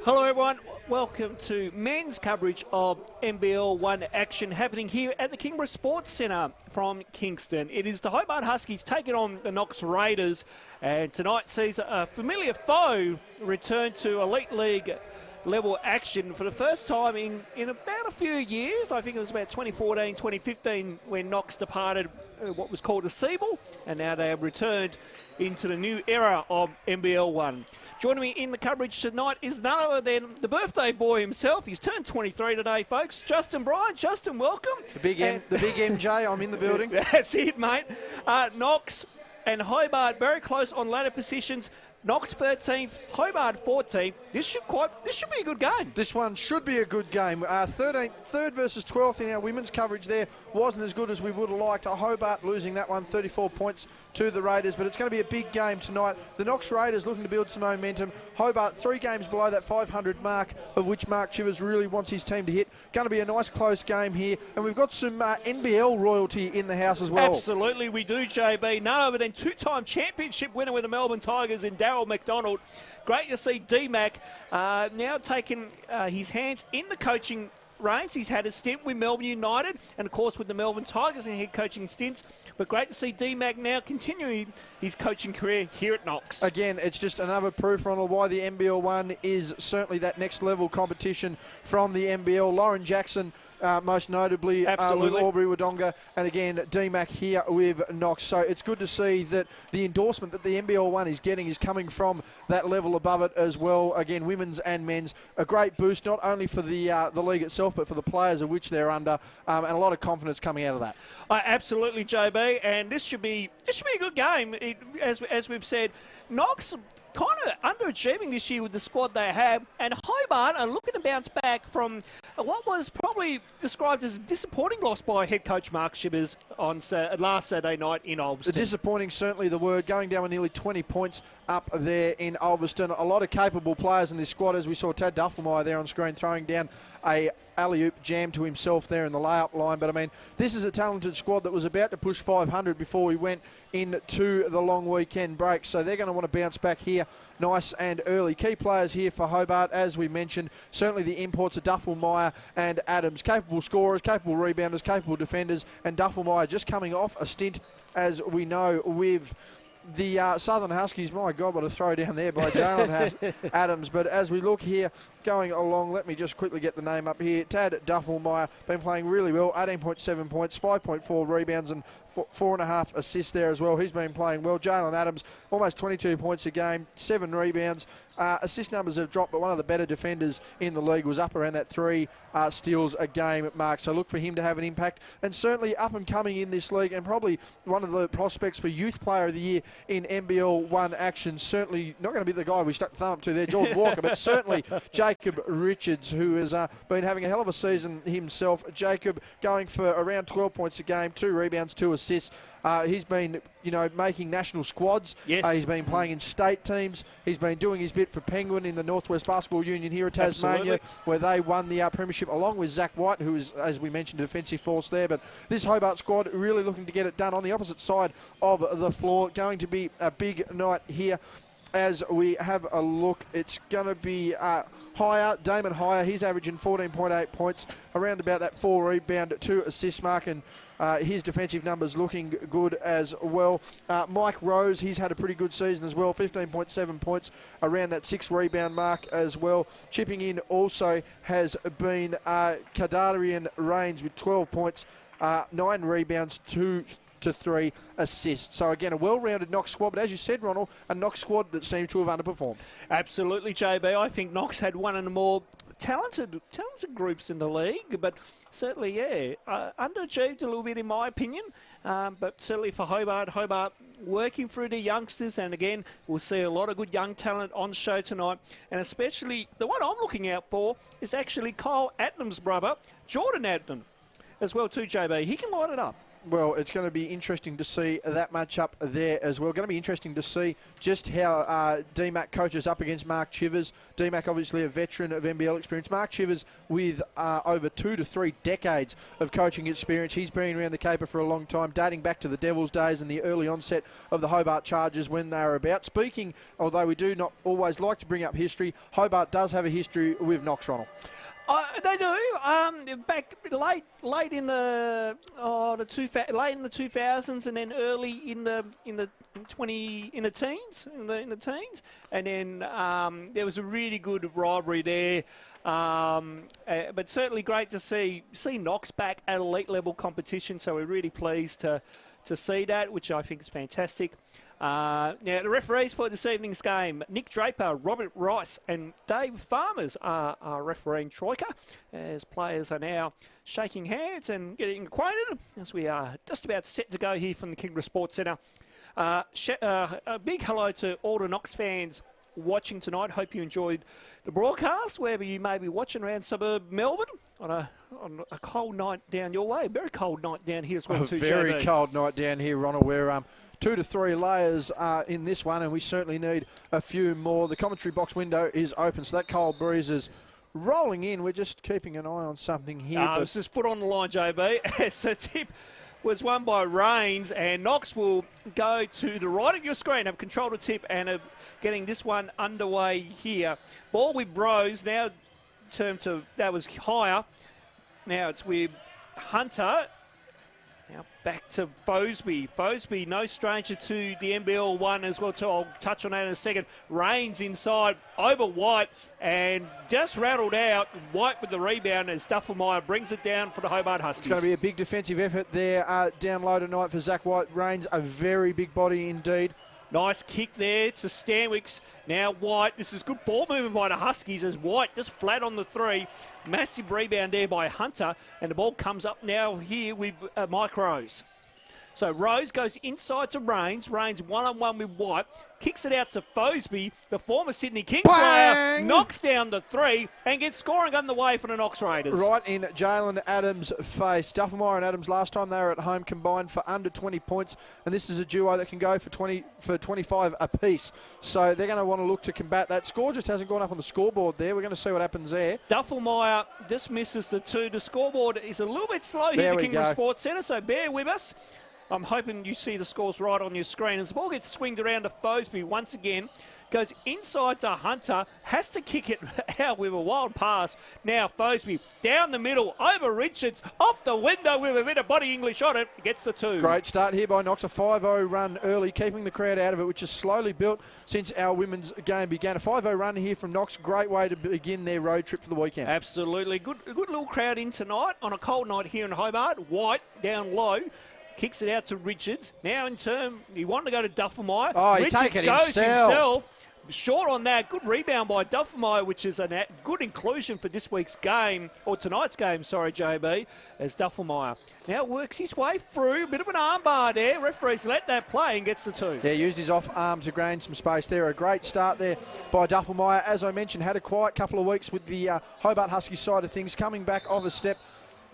Hello everyone, welcome to men's coverage of NBL1 action happening here at the Kingborough Sports Centre from Kingston. It is the Hobart Huskies taking on the Knox Raiders, and tonight sees a familiar foe return to Elite League level action for the first time in about a few years. I think it was about 2014, 2015 when Knox departed what was called a Siebel, and now they have returned into the new era of NBL1. Joining me in the coverage tonight is none other than the birthday boy himself. He's turned 23 today, folks. Justin Bryan. Justin, welcome. The big MJ, I'm in the building. That's it, mate. Knox and Hobart very close on ladder positions. Knox 13th, Hobart 14th. This should be a good game. This one should be a good game. 3rd versus 12th in our women's coverage there wasn't as good as we would have liked. Hobart losing that one, 34 points to the Raiders, but it's going to be a big game tonight. The Knox Raiders looking to build some momentum. Hobart 3 games below that 500 mark, of which Mark Chivers really wants his team to hit. Going to be a nice close game here, and we've got some NBL royalty in the house as well. Absolutely, we do, JB. None other than two-time championship winner with the Melbourne Tigers in Darryl McDonald. Great to see D-Mac now taking his hands in the coaching reins. He's had a stint with Melbourne United and, of course, with the Melbourne Tigers in head coaching stints. But great to see D-Mac now continuing his coaching career here at Knox. Again, it's just another proof, Ronald, why the NBL1 is certainly that next level competition from the NBL. Lauren Jackson, most notably with Aubrey Wodonga, and again D-Mac here with Knox. So it's good to see that the endorsement that the NBL1 is getting is coming from that level above it as well. Again, women's and men's, a great boost not only for the league itself but for the players of which they're under, and a lot of confidence coming out of that. Absolutely, JB, and this should be a good game. As we've said, Knox kind of underachieving this year with the squad they have, and Hobart are looking to bounce back from what was probably described as a disappointing loss by head coach Mark Chivers on last Saturday night in Ulverston. Disappointing, certainly the word, going down with nearly 20 points up there in Ulverston. A lot of capable players in this squad, as we saw Tad Duffelmeyer there on screen throwing down a alley-oop jam to himself there in the layup line. But I mean, this is a talented squad that was about to push 500 before we went into the long weekend break. So they're going to want to bounce back here nice and early. Key players here for Hobart, as we mentioned, certainly the imports of Duffelmeyer and Adams. Capable scorers, capable rebounders, capable defenders, and Duffelmeyer just coming off a stint, as we know, with the Southern Huskies. My God, what a throw down there by Jalen Adams. But as we look here, going along, let me just quickly get the name up here. Tad Duffelmeyer, been playing really well, 18.7 points, 5.4 rebounds and 4.5 assists there as well. He's been playing well. Jalen Adams, almost 22 points a game, 7 rebounds. Assist numbers have dropped, but one of the better defenders in the league, was up around that 3 steals a game mark. So look for him to have an impact. And certainly up and coming in this league, and probably one of the prospects for Youth Player of the Year in NBL1 action. Certainly not going to be the guy we stuck the thumb up to there, Jordan Walker, but certainly Jacob Richards, who has been having a hell of a season himself. Jacob going for around 12 points a game, 2 rebounds, 2 assists. He's been, making national squads. Yes. He's been playing in state teams. He's been doing his bit for Penguin in the Northwest Basketball Union here at Tasmania. Absolutely. Where they won the premiership along with Zach White, who is, as we mentioned, a defensive force there. But this Hobart squad really looking to get it done on the opposite side of the floor. Going to be a big night here. As we have a look, it's going to be Higher, Damon Higher. He's averaging 14.8 points, around about that 4 rebound, 2 assist mark, and his defensive numbers looking good as well. Mike Rose, he's had a pretty good season as well, 15.7 points, around that 6 rebound mark as well. Chipping in also has been Kadarian Rains with 12 points, 9 rebounds, 2 to 3 assists. So again, a well-rounded Knox squad, but as you said, Ronald, a Knox squad that seems to have underperformed. Absolutely, JB. I think Knox had one of the more talented groups in the league, but certainly, underachieved a little bit in my opinion. But certainly for Hobart working through the youngsters, and again, we'll see a lot of good young talent on show tonight. And especially, the one I'm looking out for is actually Kyle Adnam's brother, Jordan Adnam, as well too, JB. He can light it up. Well, it's going to be interesting to see that matchup there as well. Going to be interesting to see just how DMAC coaches up against Mark Chivers. DMAC obviously a veteran of NBL experience. Mark Chivers with over 2 to 3 decades of coaching experience. He's been around the caper for a long time, dating back to the Devils days and the early onset of the Hobart Chargers when they were about. Speaking, although we do not always like to bring up history, Hobart does have a history with Knox, Ronald. They do. Back late in the late in the 2000s, and then early in the teens, and then there was a really good rivalry there. But certainly great to see Knox back at elite level competition. So we're really pleased to see that, which I think is fantastic. Now, the referees for this evening's game, Nick Draper, Robert Rice and Dave Farmers are refereeing Troika, as players are now shaking hands and getting acquainted as we are just about set to go here from the Kingborough Sports Centre. A big hello to all the Knox fans watching tonight. Hope you enjoyed the broadcast, wherever you may be watching around suburb Melbourne on a cold night down your way. Very cold night down here as well, too, Very JB. cold night down here, Ronald. We're 2 to 3 layers in this one, and we certainly need a few more. The commentary box window is open, so that cold breeze is rolling in. We're just keeping an eye on something here. This is put on the line, JB. As the tip was won by Rains, and Knox will go to the right of your screen, have control of the tip, and getting this one underway here. Ball with Rose, now turned to, that was higher. Now it's with Hunter. Now back to Fosby. Fosby, no stranger to the NBL1 as well, too. I'll touch on that in a second. Rains inside over White and just rattled out. White with the rebound as Duffelmeyer brings it down for the Hobart Huskies. It's going to be a big defensive effort there down low tonight for Zach White. Rains a very big body indeed. Nice kick there to Stanwicks. Now White. This is good ball movement by the Huskies as White just flat on the three. Massive rebound there by Hunter. And the ball comes up now here with Mike Rose. So Rose goes inside to Rains. Rains one-on-one with White. Kicks it out to Fosby, the former Sydney Kings player. Knocks down the three and gets scoring underway for the Knox Raiders. Right in Jalen Adams' face. Duffelmeyer and Adams last time they were at home combined for under 20 points. And this is a duo that can go for 25 apiece. So they're going to want to look to combat that. Score just hasn't gone up on the scoreboard there. We're going to see what happens there. Duffelmeyer just misses the two. The scoreboard is a little bit slow here at the Kingborough Sports Centre, so bear with us. I'm hoping you see the scores right on your screen. As the ball gets swinged around to Fosby once again, goes inside to Hunter, has to kick it out with a wild pass. Now Fosby down the middle, over Richards, off the window with a bit of body English on it, gets the two. Great start here by Knox, a 5-0 run early, keeping the crowd out of it, which has slowly built since our women's game began. A 5-0 run here from Knox, great way to begin their road trip for the weekend. Absolutely, good little crowd in tonight on a cold night here in Hobart. White down low. Kicks it out to Richards. Now in turn, he wanted to go to Duffelmeyer. Oh, he Richards take it goes himself. Short on that. Good rebound by Duffelmeyer, which is a good inclusion for this week's game, or tonight's game, sorry, JB, as Duffelmeyer now works his way through. A bit of an armbar there. Referees let that play and gets the two. Yeah, used his off arm to gain some space there. A great start there by Duffelmeyer. As I mentioned, had a quiet couple of weeks with the Hobart Huskies side of things, coming back of a step.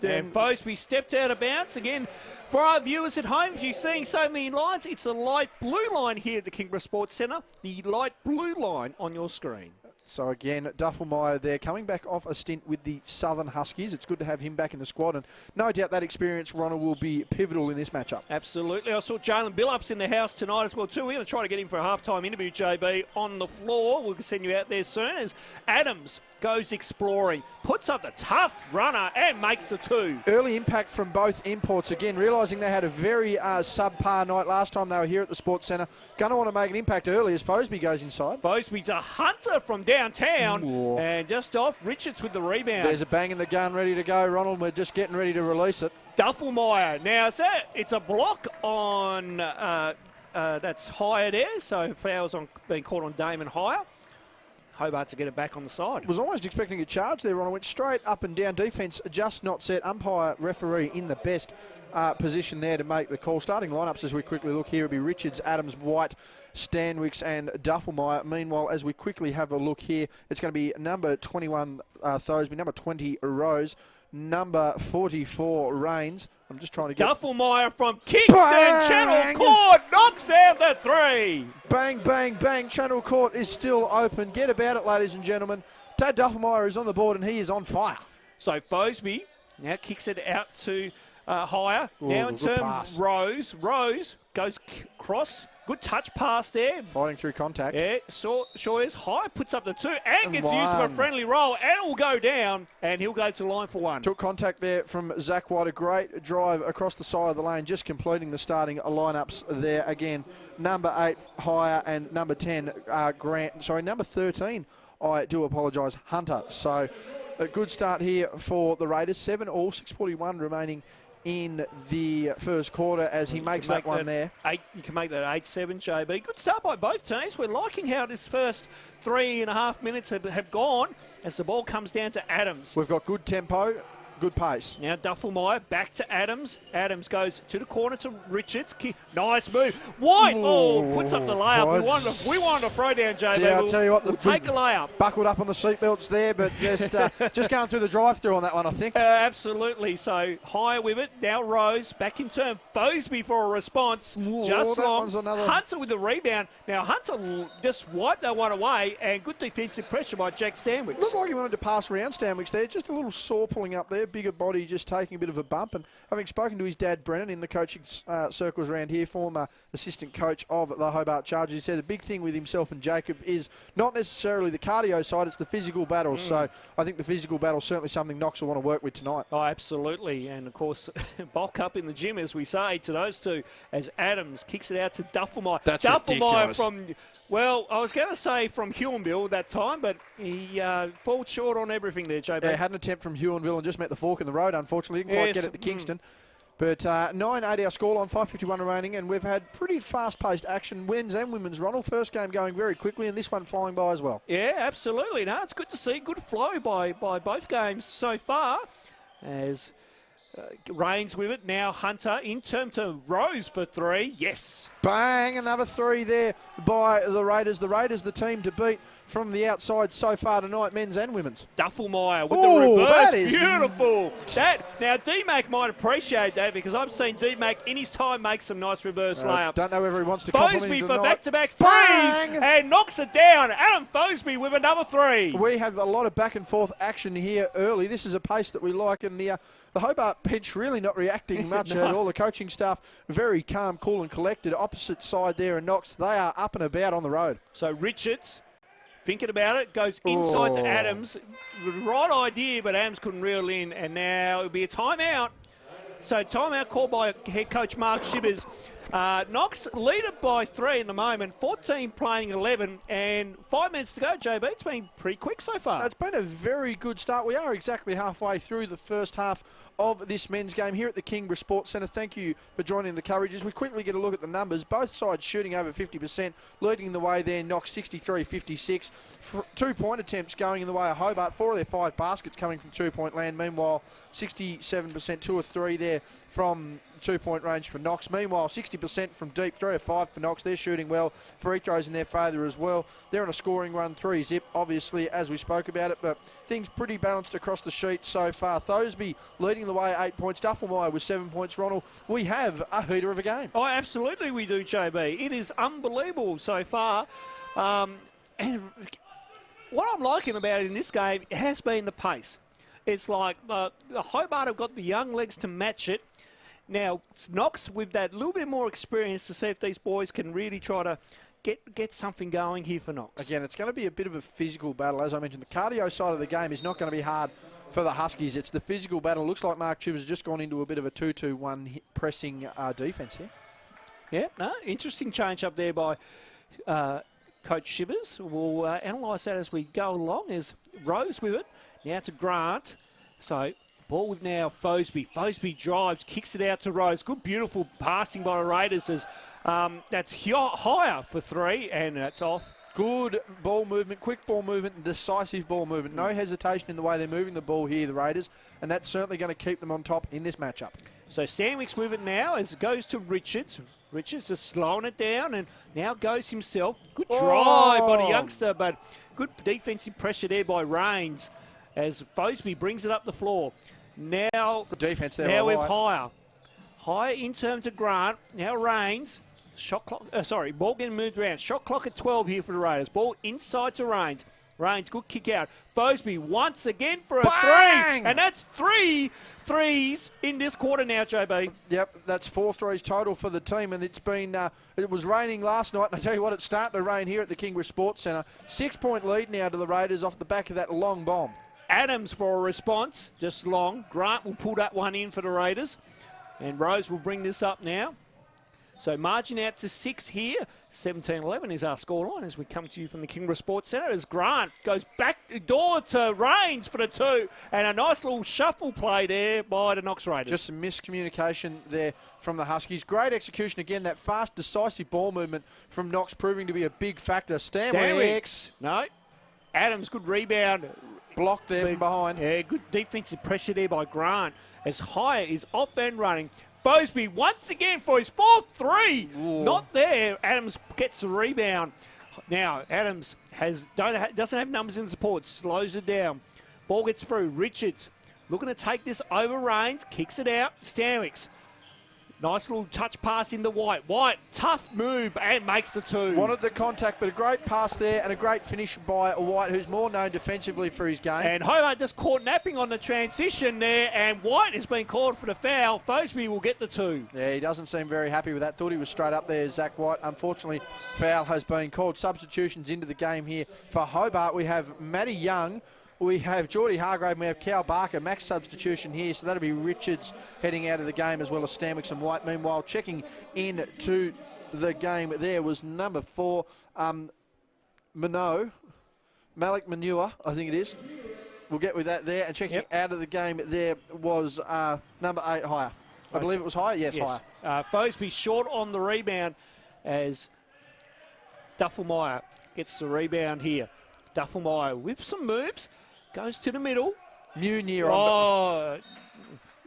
And Fosby stepped out of bounds again. For our viewers at home, if you're seeing so many lines, it's a light blue line here at the Kingborough Sports Centre. The light blue line on your screen. So again, Duffelmeyer there, coming back off a stint with the Southern Huskies. It's good to have him back in the squad, and no doubt that experience, Ronald, will be pivotal in this matchup. Absolutely. I saw Jalen Billups in the house tonight as well too. We're going to try to get him for a halftime interview, JB, on the floor. We'll send you out there soon as Adams goes exploring, puts up the tough runner and makes the two. Early impact from both imports. Again, realising they had a very subpar night last time they were here at the Sports Centre. Going to want to make an impact early as Fosby goes inside. Fosby's a Hunter from downtown. Ooh. And just off Richards with the rebound. There's a bang in the gun ready to go, Ronald. We're just getting ready to release it. Duffelmeyer. Now, it's a block on, that's higher there, so fouls on being called on Damon Higher. Hobart to get it back on the side. Was almost expecting a charge there, Ronald. Went straight up and down. Defence just not set. Umpire, referee in the best position there to make the call. Starting lineups as we quickly look here will be Richards, Adams, White, Stanwicks and Duffelmeyer. Meanwhile, as we quickly have a look here, it's going to be number 21 Thosby, number 20 Rose, number 44 Rains, I'm just trying to get... Duffelmeyer from Kingston. Bang! Channel Court knocks down the 3. Bang, bang, bang. Channel Court is still open. Get about it, ladies and gentlemen. Tad Duffelmeyer is on the board, and he is on fire. So Fosby now kicks it out to higher. Ooh, now in good turn, pass. Rose goes cross. Good touch pass there. Fighting through contact. Yeah, sure is. High puts up the 2 and gets One. used of a friendly roll, and it will go down, and he'll go to the line for 1. Took contact there from Zach White. A great drive across the side of the lane, just completing the starting lineups there again. Number 8, Higher, and number 10, number 13, I do apologise, Hunter. So a good start here for the Raiders. 7-all, 6:41 remaining in the first quarter as he makes that one there. You can make that 8-7, JB. Good start by both teams. We're liking how this first 3.5 minutes have gone as the ball comes down to Adams. We've got good tempo, good pace. Now Duffelmeyer back to Adams. Adams goes to the corner to Richards. Nice move. White, puts up the layup. We wanted to throw down, JB. Yeah, I'll tell you what, we'll take a layup. Buckled up on the seatbelts there, but just going through the drive-through on that one, I think. Absolutely. So Higher with it. Now Rose back in turn. Fosby for a response. Just long. Hunter with the rebound. Now Hunter just wiped that one away, and good defensive pressure by Jack Stanwicks. Looked like he wanted to pass around Stanwicks there. Just a little sore pulling up there. Bigger body, just taking a bit of a bump. And having spoken to his dad, Brennan, in the coaching circles around here, former assistant coach of the Hobart Chargers, he said the big thing with himself and Jacob is not necessarily the cardio side, it's the physical battles. So I think the physical battle is certainly something Knox will want to work with tonight. Oh, absolutely. And, of course, bulk up in the gym, as we say, to those two, as Adams kicks it out to Duffelmeyer. That's Duffelmeyer ridiculous. from... Well, I was going to say from Huonville that time, but he falls short on everything there, JB. Yeah, had an attempt from Huonville and just met the fork in the road, unfortunately. Didn't quite get it to Kingston. But 9-8 our scoreline, 5:51 remaining, and we've had pretty fast-paced action. Men's and women's, Ronald. First game going very quickly, and this one flying by as well. Yeah, absolutely. No, it's good to see. Good flow by both games so far. As Reigns with it. Now Hunter in turn to Rose for 3. Yes. Bang, another 3 there by the Raiders. The Raiders, the team to beat from the outside so far tonight, men's and women's. Duffelmeyer with the reverse. That is beautiful. Now, D-Mac might appreciate that because I've seen D-Mac in his time make some nice reverse layups. Don't know whether he wants to compliment him for tonight. back-to-back threes and knocks it down. Adam Fosby with another 3. We have a lot of back-and-forth action here early. This is a pace that we like, and the Hobart bench really not reacting much at all. The coaching staff very calm, cool and collected. Opposite side there in Knox, they are up and about on the road. So Richards, thinking about it, goes inside to Adams. Right idea, but Adams couldn't reel in, and now it'll be a timeout. So timeout called by head coach Mark Shibbers. Knox leader by 3 in the moment, 14 playing 11, and 5 minutes to go, JB. It's been pretty quick so far. It's been a very good start. We are exactly halfway through the first half of this men's game here at the Kingborough Sports Centre. Thank you for joining the coverage. As we quickly get a look at the numbers, both sides shooting over 50%, leading the way there, Knox 63-56. 2-point attempts going in the way of Hobart, 4 of their 5 baskets coming from 2-point land. Meanwhile, 67%, 2 or 3 there from 2-point range for Knox. Meanwhile, 60% from deep, 3 or 5 for Knox. They're shooting well. Free throws in their favour as well. They're on a scoring run, 3-zip, obviously, as we spoke about it, but things pretty balanced across the sheet so far. Thosby leading the way at 8 points. Duffelmeyer with 7 points. Ronald, we have a heater of a game. Oh, absolutely we do, JB. It is unbelievable so far. And what I'm liking about it in this game has been the pace. It's like the Hobart have got the young legs to match it. Now, it's Knox with that little bit more experience to see if these boys can really try to get something going here for Knox. Again, it's going to be a bit of a physical battle. As I mentioned, the cardio side of the game is not going to be hard for the Huskies. It's the physical battle. Looks like Mark Chivers has just gone into a bit of a 2-2-1 pressing defence here. Yeah, no, interesting change up there by Coach Shivers. We'll analyse that as we go along. There's Rose with it. Now to Grant. So ball with now Fosby. Fosby drives, kicks it out to Rose. Good, beautiful passing by the Raiders. As that's higher for 3, and that's off. Good ball movement, quick ball movement, decisive ball movement. No hesitation in the way they're moving the ball here, the Raiders, and that's certainly going to keep them on top in this matchup. So Stanwicks with it now as it goes to Richards. Richards is slowing it down and now goes himself. Good drive by the youngster, but good defensive pressure there by Reigns as Fosby brings it up the floor. Now, good defense there. Now with Higher. High in terms of Grant. Now Rains. Shot clock. Ball getting moved around. Shot clock at 12 here for the Raiders. Ball inside to Rains. Rains, good kick out. Fosby once again for a Bang! 3. And that's 3 threes in this quarter now, JB. Yep, that's 4 threes total for the team, and it's been it was raining last night, and I tell you what, it's starting to rain here at the Kingborough Sports Centre. 6-point lead now to the Raiders off the back of that long bomb. Adams for a response, just long. Grant will pull that one in for the Raiders, and Rose will bring this up now. So margin out to 6 here. 17-11 is our scoreline as we come to you from the Kingborough Sports Centre as Grant goes back door to Rains for the 2. And a nice little shuffle play there by the Knox Raiders. Just some miscommunication there from the Huskies. Great execution again, that fast, decisive ball movement from Knox proving to be a big factor. Stanwicks. No. Adams, good rebound. Blocked there from behind. Yeah, good defensive pressure there by Grant as Hire is off and running. Fosby once again for his 4th 3. Ooh. Not there. Adams gets the rebound. Now, Adams doesn't have numbers in support. Slows it down. Ball gets through. Richards looking to take this over Rains. Kicks it out. Stanwicks. Nice little touch pass into White. White, tough move and makes the 2. Wanted the contact, but a great pass there and a great finish by White, who's more known defensively for his game. And Hobart just caught napping on the transition there, and White has been called for the foul. Fosby will get the 2. Yeah, he doesn't seem very happy with that. Thought he was straight up there, Zach White. Unfortunately, foul has been called. Substitutions into the game here for Hobart. We have Matty Young. We have Geordie Hargrave and we have Cal Barker. Max substitution here, so that'll be Richards heading out of the game as well as Stanwicks and White. Meanwhile, checking into the game there was number 4, Malik Manure, I think it is. We'll get with that there. And checking out of the game there was number 8, Hire. I believe it was Hire? Yes. Hire. Fosby short on the rebound as Duffelmeyer gets the rebound here. Duffelmeyer with some moves. Goes to the middle. Munir.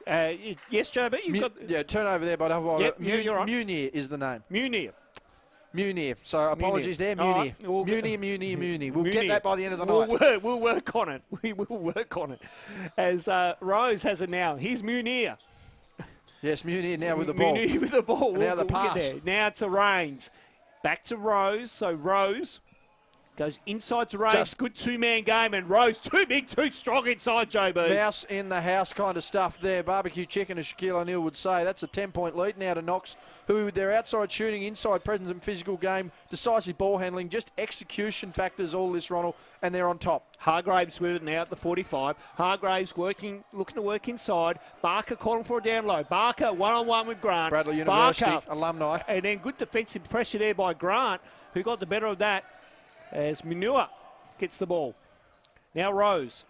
Yes, JB, you've got... Yeah, turnover there by Duffelmeyer. Yep, you're right. Munir is the name. Munir. So apologies there, Munir. Munir. We'll get that by the end of the night. We'll work on it. We will work on it. As Rose has it now. Here's Munir. Yes, Munir now with the ball. Munir with the ball. Now the pass. Now to Rains. Back to Rose. So Rose goes inside to Rains. Good 2-man game, and Rose too big, too strong inside, JB. Mouse in the house kind of stuff there. Barbecue chicken, as Shaquille O'Neal would say. That's a 10-point lead now to Knox, who with their outside shooting, inside presence and physical game, decisive ball handling, just execution factors, all this, Ronald, and they're on top. Hargraves with it now at the 45. Hargraves looking to work inside. Barker calling for a down low. Barker one-on-one with Grant. Bradley University Barker, alumni. And then good defensive pressure there by Grant, who got the better of that. As Manure gets the ball. Now Rose.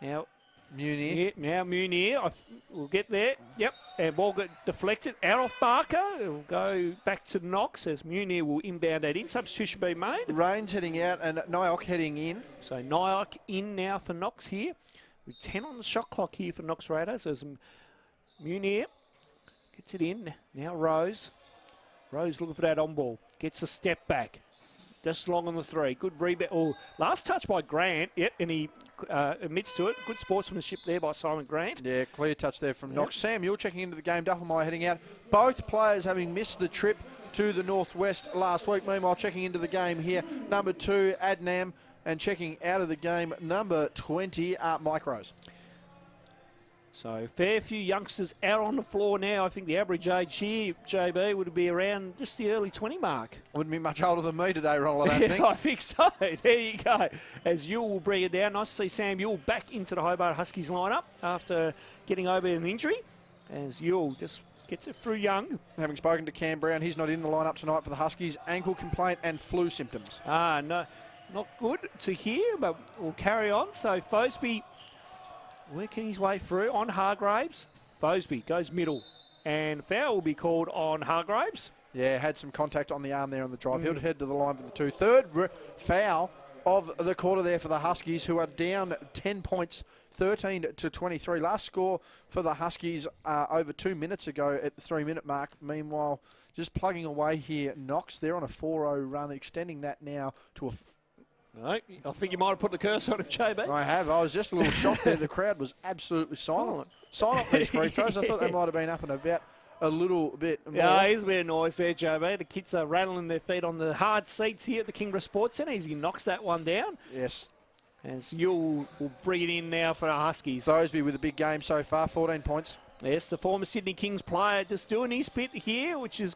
Now Munir. Now Munir. We'll get there. Yep. And ball got deflected out off Barker. It'll go back to Knox as Munir will inbound that in. Substitution being made. Rains heading out and Nyok heading in. So Nyok in now for Knox here. With 10 on the shot clock here for Knox Raiders as Munir gets it in. Now Rose. Rose looking for that on ball. Gets a step back. Just long on the 3. Good rebound. Oh, last touch by Grant. Yep, and he admits to it. Good sportsmanship there by Simon Grant. Yeah, clear touch there from Knox. Sam, you're checking into the game. Duffelmeyer heading out. Both players having missed the trip to the Northwest last week. Meanwhile, checking into the game here, number 2, Adnam, and checking out of the game, number 20, Mike Rose. So fair few youngsters out on the floor now. I think the average age here, JB, would be around just the early 20 mark. Wouldn't be much older than me today, Ronald, I don't think. I think so. There you go. As Ewell will bring it down. Nice to see Sam Ewell back into the Hobart Huskies lineup after getting over an injury. As Ewell just gets it through Young. Having spoken to Cam Brown, he's not in the lineup tonight for the Huskies. Ankle complaint and flu symptoms. No, not good to hear, but we'll carry on. So Fosby working his way through on Hargraves. Fosby goes middle. And foul will be called on Hargraves. Yeah, had some contact on the arm there on the drive. He'll head to the line for the 2. Third foul of the quarter there for the Huskies, who are down 10 points, 13-23. Last score for the Huskies over 2 minutes ago at the 3-minute mark. Meanwhile, just plugging away here, Knox, they're on a 4-0 run, extending that now to a No, I think you might have put the curse on him, JB. I have. I was just a little shocked there. The crowd was absolutely silent. Silent these free throws. I thought they might have been up and about a little bit more. Yeah, he's a bit of noise there, JB. The kids are rattling their feet on the hard seats here at the Kingborough Sports Centre. He knocks that one down. Yes. As Yule will bring it in now for the Huskies. Thoseby with a big game so far, 14 points. Yes, the former Sydney Kings player just doing his bit here, which is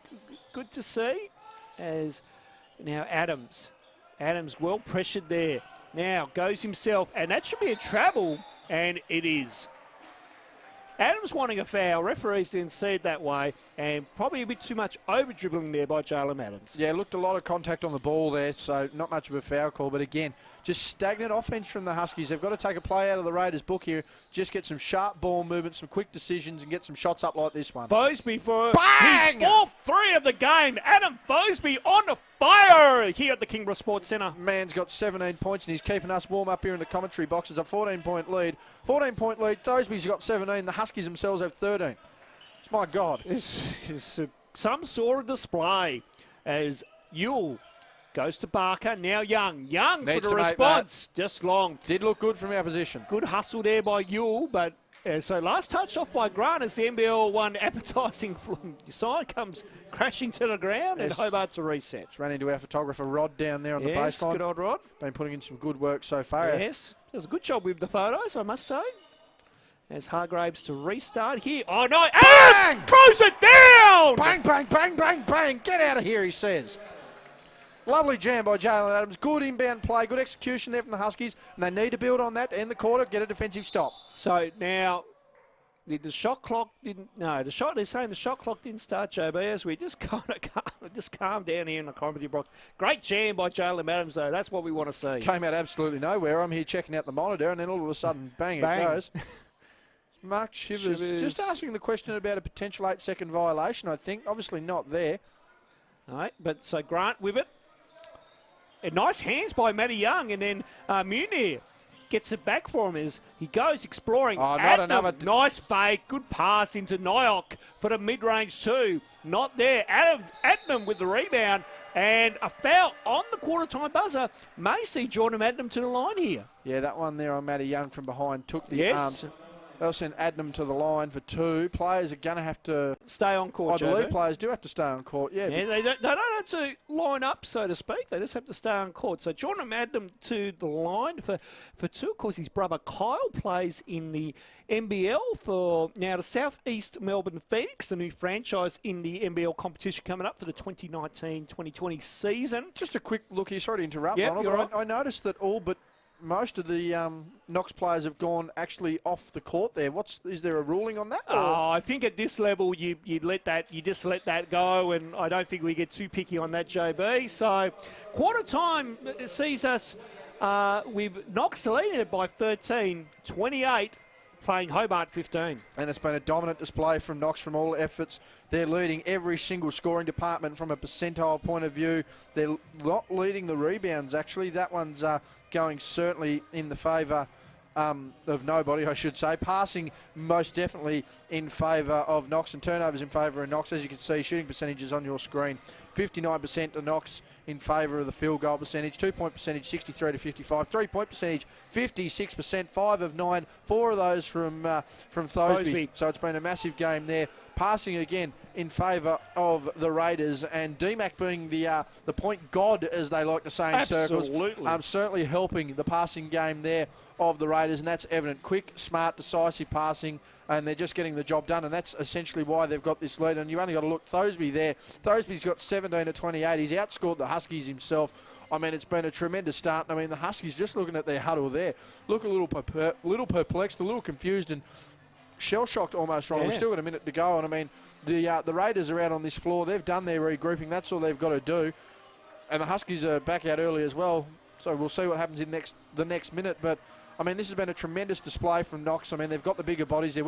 good to see. As now Adams well pressured there. Now goes himself, and that should be a travel, and it is. Adams wanting a foul. Referees didn't see it that way, and probably a bit too much over-dribbling there by Jalen Adams. Yeah, looked a lot of contact on the ball there, so not much of a foul call. But again, just stagnant offense from the Huskies. They've got to take a play out of the Raiders' book here, just get some sharp ball movement, some quick decisions, and get some shots up like this one. Thoseby for Bang! his fourth three of the game. Adam Thoseby on the fire here at the Kingborough Sports Centre. Man's got 17 points, and he's keeping us warm up here in the commentary box. It's a 14-point lead. 14-point lead. Thoseby's got 17. The Huskies themselves have 13. It's my God. It's some sort of display as Yule goes to Barker. Now Young. Young Needs for the to make response. Just long. Did look good from our position. Good hustle there by Yule, but so last touch off by Grant as the NBL1 appetising sign comes crashing to the ground, and Hobart to reset. Ran into our photographer Rod down there on the Yes, baseline. good old Rod. Been putting in some good work so far. Yes, does a good job with the photos, I must say. As Hargraves to restart here. Oh no, Adams throws it down! Bang, bang, bang, bang, bang. Get out of here, he says. Lovely jam by Jalen Adams. Good inbound play, good execution there from the Huskies, and they need to build on that to end the quarter, get a defensive stop. So now, the shot clock didn't. No, they're saying the shot clock didn't start, JB, as we just kind of calm down here in the comedy box. Great jam by Jalen Adams, though. That's what we want to see. Came out absolutely nowhere. I'm here checking out the monitor, and then all of a sudden, bang. It goes. Mark Shivers just asking the question about a potential 8-second violation, I think. Obviously not there. All right, but so Grant with it. And nice hands by Matty Young, and then Munir gets it back for him as he goes exploring. Oh, not another. Nice fake, good pass into Nyok for the mid-range too. Not there. Adnam with the rebound, and a foul on the quarter-time buzzer. May see Jordan Adnam to the line here. Yeah, that one there on Matty Young from behind took the arm. They'll send Adnam to the line for two. Players are going to have to stay on court. I believe players do have to stay on court. Yeah, they don't have to line up, so to speak. They just have to stay on court. So Jordan Adnam to the line for two. Of course, his brother Kyle plays in the NBL for now the South East Melbourne Phoenix, the new franchise in the NBL competition coming up for the 2019-2020 season. Just a quick look here. Sorry to interrupt, Yep, Ronald, right. I noticed that all but most of the Knox players have gone actually off the court there. Is there a ruling on that? Oh, I think at this level you just let that go, and I don't think we get too picky on that, JB. So quarter time sees us with Knox leading it by 13, 28, playing Hobart 15. And it's been a dominant display from Knox from all efforts. They're leading every single scoring department from a percentile point of view. They're not leading the rebounds, actually. That one's going certainly in the favour of nobody, I should say. Passing most definitely in favour of Knox, and turnovers in favour of Knox. As you can see, shooting percentages on your screen. 59% to Knox in favour of the field goal percentage. 2-point percentage, 63 to 55. 3-point percentage, 56%. 5 of 9. 4 of those from Thoseby. So it's been a massive game there. Passing again in favour of the Raiders, and D-Mac being the point god, as they like to say in circles. Certainly helping the passing game there of the Raiders, and that's evident. Quick, smart, decisive passing, and they're just getting the job done, and that's essentially why they've got this lead. And you only got to look, Thoseby there. Thoseby's got 17 to 28. He's outscored the Huskies himself. I mean, it's been a tremendous start. I mean, the Huskies, just looking at their huddle there, look a little perplexed, a little confused, and shell-shocked almost, Ronald. We've still got a minute to go, and I mean, the Raiders are out on this floor. They've done their regrouping. That's all they've got to do. And the Huskies are back out early as well, so we'll see what happens in the next minute. But, I mean, this has been a tremendous display from Knox. I mean, they've got the bigger bodies. They're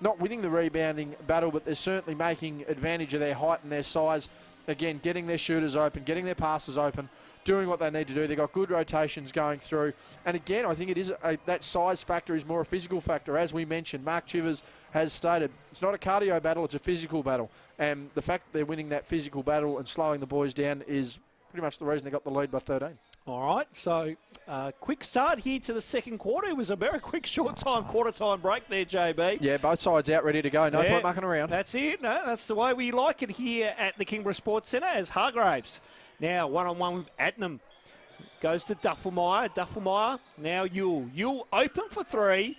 not winning the rebounding battle, but they're certainly making advantage of their height and their size. Again, getting their shooters open, getting their passes open, doing what they need to do. They've got good rotations going through. And again, I think it is that size factor is more a physical factor. As we mentioned, Mark Chivers has stated, it's not a cardio battle, it's a physical battle. And the fact that they're winning that physical battle and slowing the boys down is pretty much the reason they got the lead by 13. All right, so quick start here to the second quarter. It was a very quick quarter time break there, JB. Yeah, both sides out, ready to go. No point mucking around. That's it. No, that's the way we like it here at the Kingborough Sports Centre as Hargraves. Now one-on-one with Adnam. Goes to Duffelmeyer. Duffelmeyer, now Yule. Yule open for three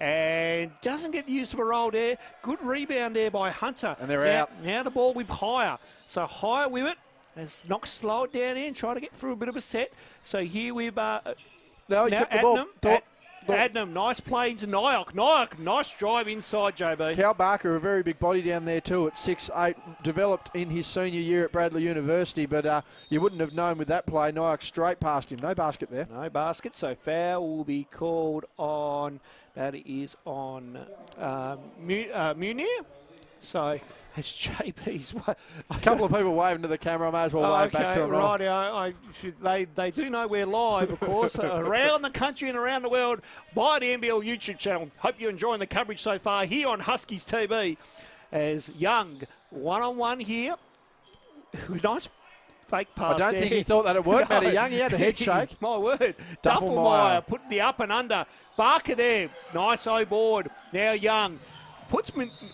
and doesn't get the use of a roll there. Good rebound there by Hunter. And they're out. Now the ball with Hire. So Hire with it. As Knox slow it down in, try to get through a bit of a set. So here we've no, he kept the ball. Adnam, nice play into Nyok. Nyok, nice drive inside, JB. Cal Barker, a very big body down there too at 6'8", developed in his senior year at Bradley University, but you wouldn't have known with that play. Nyok straight past him. No basket there. No basket, so foul will be called on, that is on Munir. So it's JB's. A couple of people waving to the camera. I may as well wave back to them. Right, they do know we're live, of course, around the country and around the world by the NBL YouTube channel. Hope you're enjoying the coverage so far here on Huskies TV. As Young, one-on-one here. Nice fake pass. I don't think he thought that it worked, Matty Young. He had the head shake. My word. Duffelmeyer put the up and under. Barker there. Nice O-board. Now Young. Puts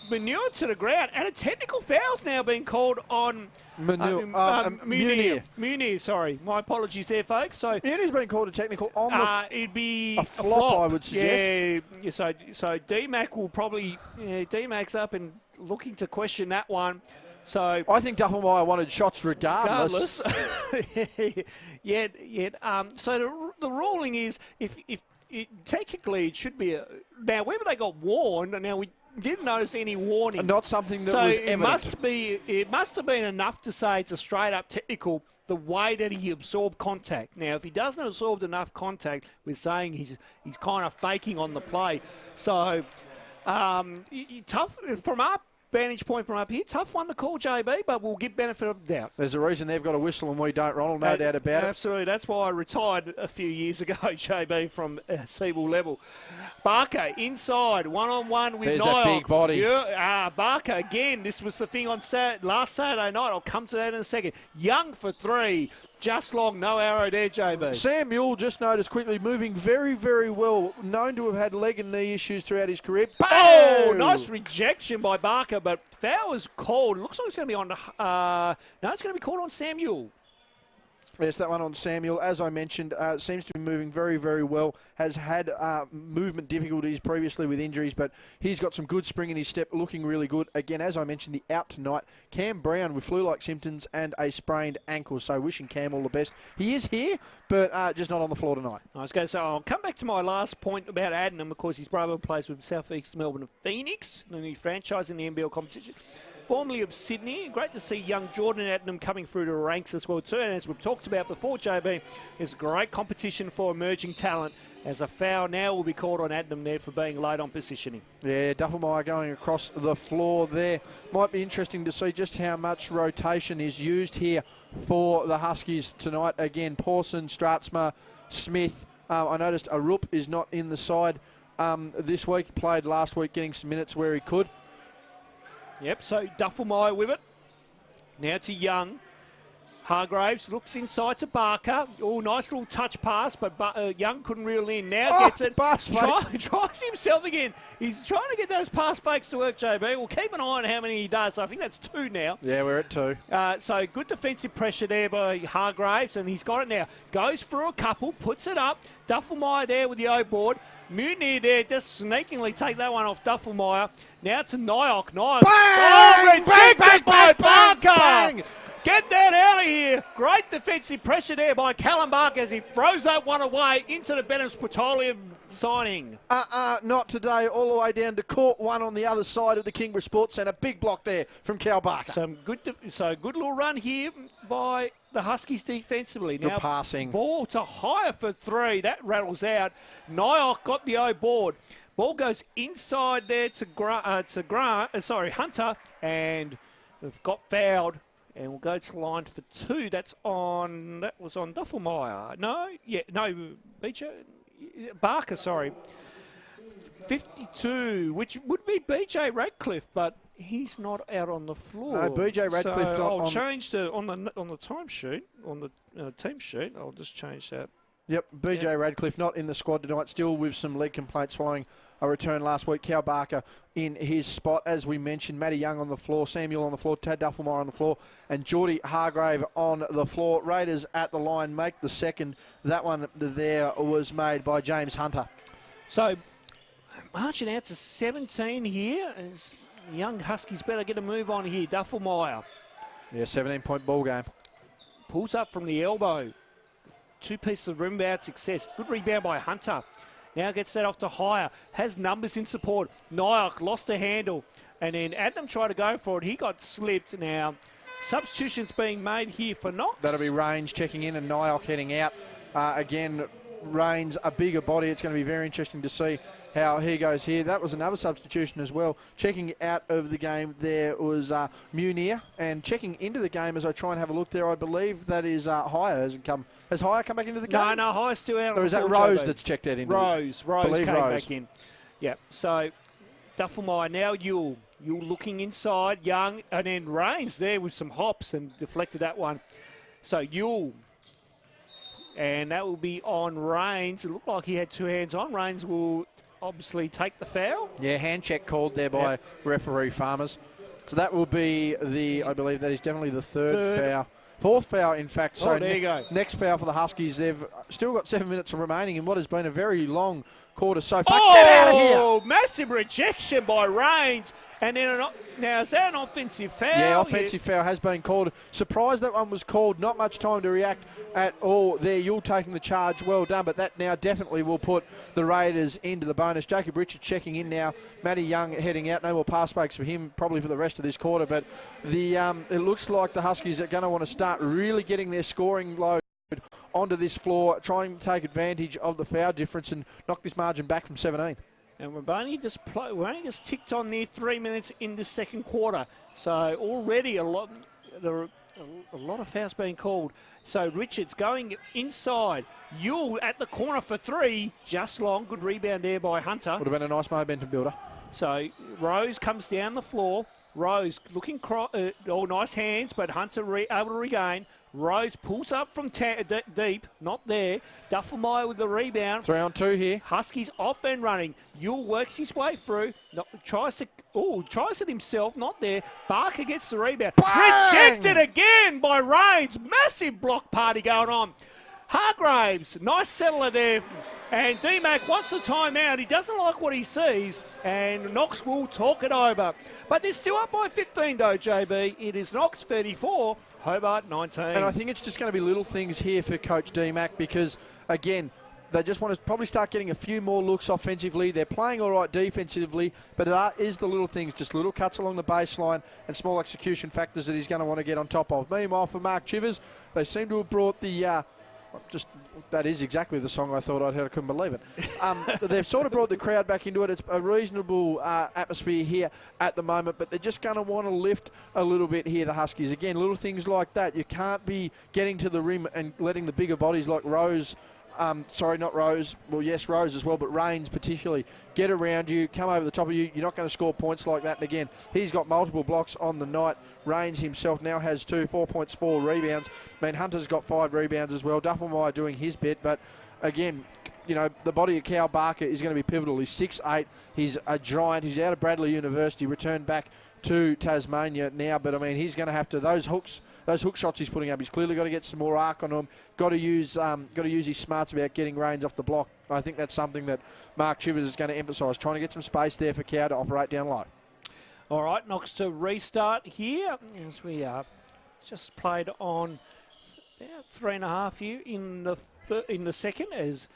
Manure to the ground, and a technical foul's now being called on Munir. Munir, sorry. My apologies there, folks. So Munir's been called a technical on the it'd be a flop, I would suggest. Yeah, so D-Mac will probably, D-Mac's up and looking to question that one. So I think Duffelmeyer wanted shots regardless. So the ruling is if technically it should be now whether they got warned. Now we didn't notice any warning. Not something that was evident. It must have been enough to say it's a straight up technical. The way that he absorbed contact. Now, if he doesn't absorb enough contact, we're saying he's kind of faking on the play. So tough from our vantage point from up here. Tough one to call, JB, but we'll give benefit of the doubt. There's a reason they've got a whistle and we don't, Ronald, no doubt about it. Absolutely. That's why I retired a few years ago, JB, from Seabull level. Barker inside, one-on-one with Nyok. There's that big body. Yeah, Barker, again, this was the thing on last Saturday night. I'll come to that in a second. Young for three. Just long, no arrow there, JB. Sam Mule, just noticed quickly, moving very, very well. Known to have had leg and knee issues throughout his career. Oh, nice rejection by Barker, but foul is called. Looks like it's going to be on. No, it's going to be called on Samuel. Yes, that one on Samuel, as I mentioned, seems to be moving very, very well. Has had movement difficulties previously with injuries, but he's got some good spring in his step, looking really good. Again, as I mentioned, the out tonight, Cam Brown with flu-like symptoms and a sprained ankle, so wishing Cam all the best. He is here, but just not on the floor tonight. So I'll come back to my last point about Adnam. Of course, his brother plays with South East Melbourne and Phoenix, the new franchise in the NBL competition. Formerly of Sydney. Great to see young Jordan Adnam coming through the ranks as well too. And as we've talked about before, JB, there's great competition for emerging talent. As a foul now will be called on Adnam there for being late on positioning. Yeah, Duffelmeyer going across the floor there. Might be interesting to see just how much rotation is used here for the Huskies tonight. Again, Pawson, Stratsma, Smith. I noticed Arup is not in the side this week. Played last week, getting some minutes where he could. Yep, so Duffelmeyer with it. Now to Young. Hargraves looks inside to Barker. Oh, nice little touch pass, but Young couldn't reel in. Now gets it. Tries himself again. He's trying to get those pass fakes to work, JB. We'll keep an eye on how many he does. I think that's 2 now. Yeah, we're at 2. So good defensive pressure there by Hargraves, and he's got it now. Goes through a couple, puts it up. Duffelmeyer there with the O-board. Munir there, just sneakingly take that one off Duffelmeyer. Now to Nyok. Bang! Rejected by Barker. Bang! Get that out of here. Great defensive pressure there by Callum Barker as he throws that one away into the Benham's Petroleum signing. Not today. All the way down to court 1 on the other side of the Kingborough Sports Centre. Big block there from Cal Barker. Good little run here by the Huskies defensively. Good now passing. Ball to Hire for 3. That rattles out. Nyok got the O-board. Ball goes inside there to Hunter, and they've got fouled. And we'll go to the line for 2. That was on Duffelmeyer. Beecher. Barker, sorry. 52, which would be BJ Radcliffe, but he's not out on the floor. No, BJ Radcliffe so not I'll on. change to on the time sheet, on the team sheet. I'll just change that. Yep, BJ Radcliffe not in the squad tonight, still with some leg complaints following a return last week. Cal Barker in his spot, as we mentioned. Matty Young on the floor, Samuel on the floor, Tad Duffelmeyer on the floor, and Geordie Hargrave on the floor. Raiders at the line make the second. That one there was made by James Hunter. So, marching out to 17 here, as young Huskies better get a move on here. Duffelmeyer. Yeah, 17-point ball game. Pulls up from the elbow. 2 pieces of rebound success. Good rebound by Hunter. Now gets that off to Hire. Has numbers in support. Nyock lost the handle. And then Adam tried to go for it. He got slipped. Now, substitutions being made here for Knox. That'll be Range checking in and Nyock heading out. Again, Range, a bigger body. It's going to be very interesting to see how he goes here. That was another substitution as well. Checking out of the game there was Munir. And checking into the game as I try and have a look there, I believe that is Hire hasn't come. Has Hire come back into the game? No, Hire's still out. Or is that Rose that's checked out into Rose came Rose. back in. Yeah, so Duffelmeyer, now Yule looking inside, Young, and then Rains there with some hops and deflected that one. So Yule, and that will be on Rains. It looked like he had 2 hands on. Rains will obviously take the foul. Yeah, hand check called there by referee Farmers. So that will be I believe that is definitely the third foul. 4th foul, in fact. So there you go. Next foul for the Huskies. They've still got 7 minutes remaining in what has been a very long quarter so far. Oh, get out of here! Massive rejection by Rains. And then, now is that an offensive foul? Yeah, offensive foul has been called. Surprised that one was called. Not much time to react at all there. You're taking the charge. Well done. But that now definitely will put the Raiders into the bonus. Jacob Richards checking in now. Matty Young heading out. No more pass breaks for him probably for the rest of this quarter. But it looks like the Huskies are going to want to start really getting their scoring load onto this floor, trying to take advantage of the foul difference and knock this margin back from 17. And we've only just ticked on near 3 minutes in the second quarter. So already a lot of fouls being called. So Richards going inside. Yule at the corner for 3. Just long. Good rebound there by Hunter. Would have been a nice momentum builder. So Rose comes down the floor. Rose looking, nice hands, but Hunter able to regain. Rose pulls up from deep, not there. Duffelmeyer with the rebound. 3 on 2 here. Huskies off and running. Yule works his way through. Tries it himself, not there. Barker gets the rebound. Bang! Rejected again by Rains. Massive block party going on. Hargraves, nice settler there. And D-Mac wants the timeout. He doesn't like what he sees. And Knox will talk it over. But they're still up by 15 though, JB. It is Knox 34, Hobart 19. And I think it's just going to be little things here for Coach D-Mac because, again, they just want to probably start getting a few more looks offensively. They're playing all right defensively, but it is the little things, just little cuts along the baseline and small execution factors that he's going to want to get on top of. Meanwhile, for Mark Chivers, they seem to have brought the... that is exactly the song I thought I'd heard. I couldn't believe it. They've sort of brought the crowd back into it. It's a reasonable atmosphere here at the moment, but they're just going to want to lift a little bit here, the Huskies. Again, little things like that. You can't be getting to the rim and letting the bigger bodies like Rose... not Rose. Well, yes, Rose as well, but Rains particularly. Get around you, come over the top of you. You're not going to score points like that. And again, he's got multiple blocks on the night. Rains himself now has 2, 4 points, 4 rebounds. Hunter's got 5 rebounds as well. Duffelmeyer doing his bit, but again, the body of Cal Barker is going to be pivotal. He's 6'8". He's a giant. He's out of Bradley University, returned back to Tasmania now, but he's going to have to, those hook shots he's putting up, he's clearly got to get some more arc on them. Got to use his smarts about getting Rains off the block. I think that's something that Mark Chivers is going to emphasise, trying to get some space there for Cow to operate down low. All right, Knox to restart here as we just played on about 3.5 here in the second as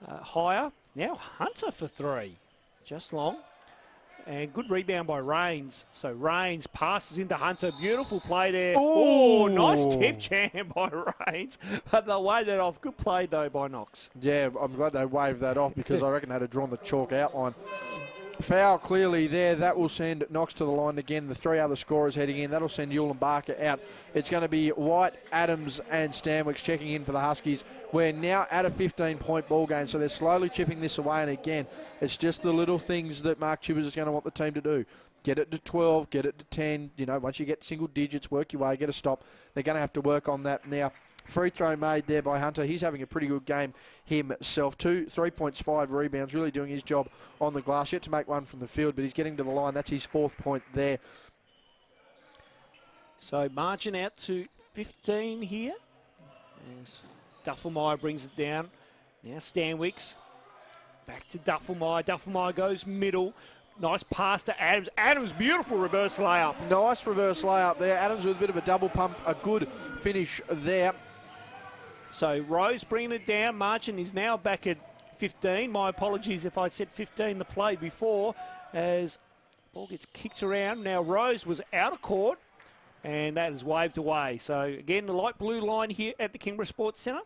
Hire. Now Hunter for 3, just long. And good rebound by Rains. So Rains passes into Hunter. Beautiful play there. Oh, nice tip jam by Rains. But they'll wave that off. Good play, though, by Knox. Yeah, I'm glad they waved that off because I reckon they'd have drawn the chalk outline. Foul clearly there. That will send Knox to the line again. The 3 other scorers heading in. That'll send Yule and Barker out. It's going to be White, Adams and Stanwicks checking in for the Huskies. We're now at a 15-point ball game, so they're slowly chipping this away. And again, it's just the little things that Mark Chibbers is going to want the team to do. Get it to 12, get it to 10. You know, once you get single digits, work your way, get a stop. They're going to have to work on that now. Free throw made there by Hunter. He's having a pretty good game himself. 3 points, 5 rebounds, really doing his job on the glass. Yet to make one from the field, but he's getting to the line. That's his 4th point there. So margin out to 15 here. As Duffelmeyer brings it down. Now Stanwicks. Back to Duffelmeyer. Duffelmeyer goes middle. Nice pass to Adams. Adams, beautiful reverse layup. Nice reverse layup there. Adams with a bit of a double pump. A good finish there. So Rose bringing it down. Margin is now back at 15. My apologies if I said 15 the play before, as ball gets kicked around. Now Rose was out of court, and that is waved away. So again, the light blue line here at the Kingborough Sports Centre.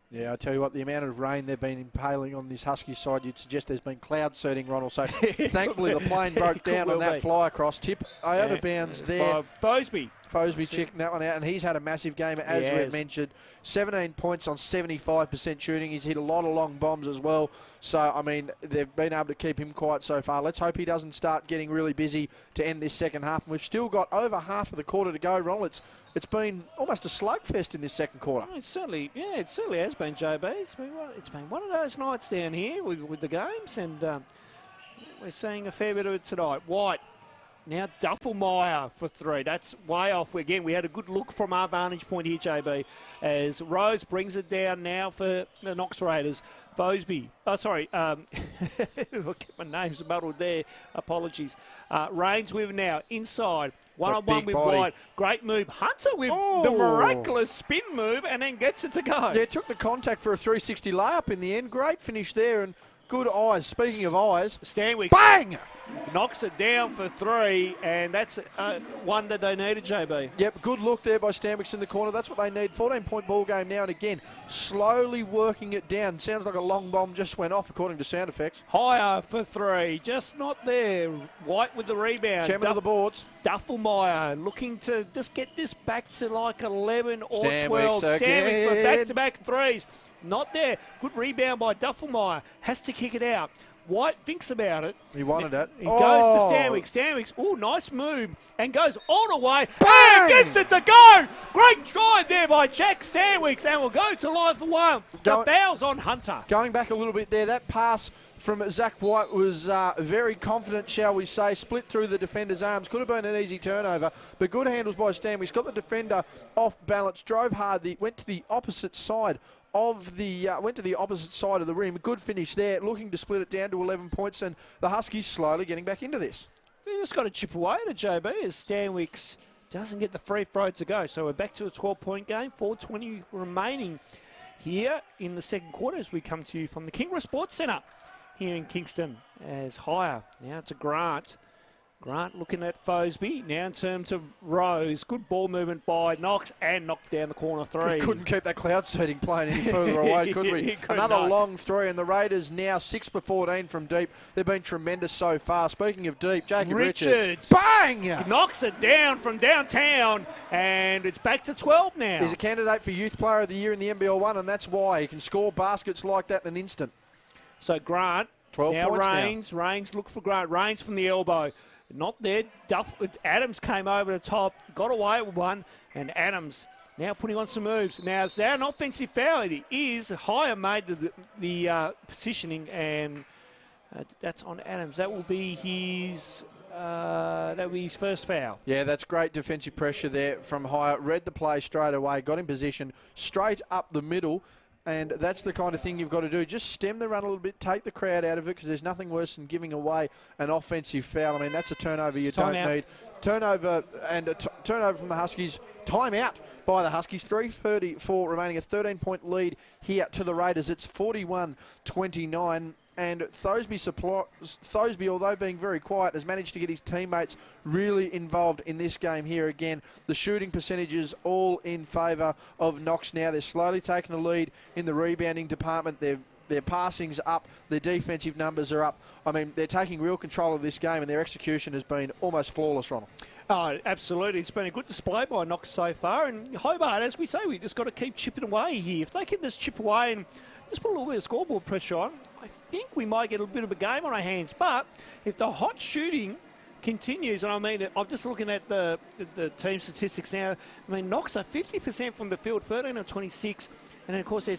Yeah, I tell you what, the amount of rain they've been impaling on this Husky side, you'd suggest there's been cloud seeding, Ronald. So thankfully the plane broke down on that fly across. Tip out of bounds there. Fosby checking that one out, and he's had a massive game, as we've mentioned. 17 points on 75% shooting. He's hit a lot of long bombs as well. So, I mean, they've been able to keep him quiet so far. Let's hope he doesn't start getting really busy to end this second half. And we've still got over half of the quarter to go, Ronald. It's been almost a slugfest in this second quarter. It certainly has been, JB. It's been one of those nights down here with the games, and we're seeing a fair bit of it tonight. White. Now Duffelmeyer for 3. That's way off. Again, we had a good look from our vantage point here, JB, as Rose brings it down now for the Knox Raiders. Fosby. Oh, sorry. I'll get my names muddled there. Apologies. Rains with him now. Inside. One-on-one with White. Great move. Hunter with the miraculous spin move and then gets it to go. Yeah, took the contact for a 360 layup in the end. Great finish there and good eyes. Speaking of eyes. Stanwicks. Bang! Knocks it down for 3, and that's one that they needed, JB. Yep, good look there by Stanwicks in the corner. That's what they need. 14-point ball game now, and again, slowly working it down. Sounds like a long bomb just went off, according to sound effects. Higher for 3, just not there. White with the rebound. Chairman of the boards. Duffelmeyer looking to just get this back to like 11 or Stanwicks 12. Stanwicks for back-to-back 3s. Not there. Good rebound by Duffelmeyer. Has to kick it out. White thinks about it. He wanted it. He goes to Stanwicks. Stanwicks, nice move. And goes all the way. Bang! And gets it to go. Great try there by Jack Stanwicks. And we'll go to line for 1. The foul's on Hunter. Going back a little bit there, that pass from Zach White was very confident, shall we say. Split through the defender's arms. Could have been an easy turnover, but good handles by Stanwicks. Got the defender off balance. Drove hard. Went to the opposite side of the rim. Good finish there, looking to split it down to 11 points, and the Huskies slowly getting back into this. They just got to chip away at it, JB, as Stanwicks doesn't get the free throw to go. So we're back to a 12-point game, 4:20 remaining here in the second quarter as we come to you from the Kingborough Sports Centre here in Kingston. As higher now to Grant. Grant looking at Fosby. Now in terms of Rose. Good ball movement by Knox and knocked down the corner 3. Couldn't keep that cloud seeding playing any further away, could we? Another long 3, and the Raiders now 6 for 14 from deep. They've been tremendous so far. Speaking of deep, Jacob Richards. Bang! Knocks it down from downtown, and it's back to 12 now. He's a candidate for Youth Player of the Year in the NBL1, and that's why he can score baskets like that in an instant. So Grant, 12 now points Rains, look for Grant. Rains from the elbow. Not there. Adams came over the top, got away with one, and Adams now putting on some moves. Now, is that an offensive foul? It is. Higher made the positioning, and that's on Adams. That will be his first foul. Yeah, that's great defensive pressure there from Higher. Read the play straight away, got in position, straight up the middle. And that's the kind of thing you've got to do. Just stem the run a little bit, take the crowd out of it, because there's nothing worse than giving away an offensive foul. I mean, that's a turnover you don't need. Turnover and a turnover from the Huskies. Timeout by the Huskies. 3:34 remaining, a 13-point lead here to the Raiders. It's 41-29. And Thosby, although being very quiet, has managed to get his teammates really involved in this game here again. The shooting percentages all in favour of Knox now. They're slowly taking the lead in the rebounding department. They're Their passing's up. Their defensive numbers are up. I mean, they're taking real control of this game, and their execution has been almost flawless, Ronald. Oh, absolutely. It's been a good display by Knox so far. And Hobart, as we say, we just got to keep chipping away here. If they can just chip away and just put a little bit of scoreboard pressure on, I think we might get a bit of a game on our hands. But if the hot shooting continues, and I mean, I'm just looking at the team statistics now. I mean, Knox are 50% from the field, 13 of 26. And then, of course, their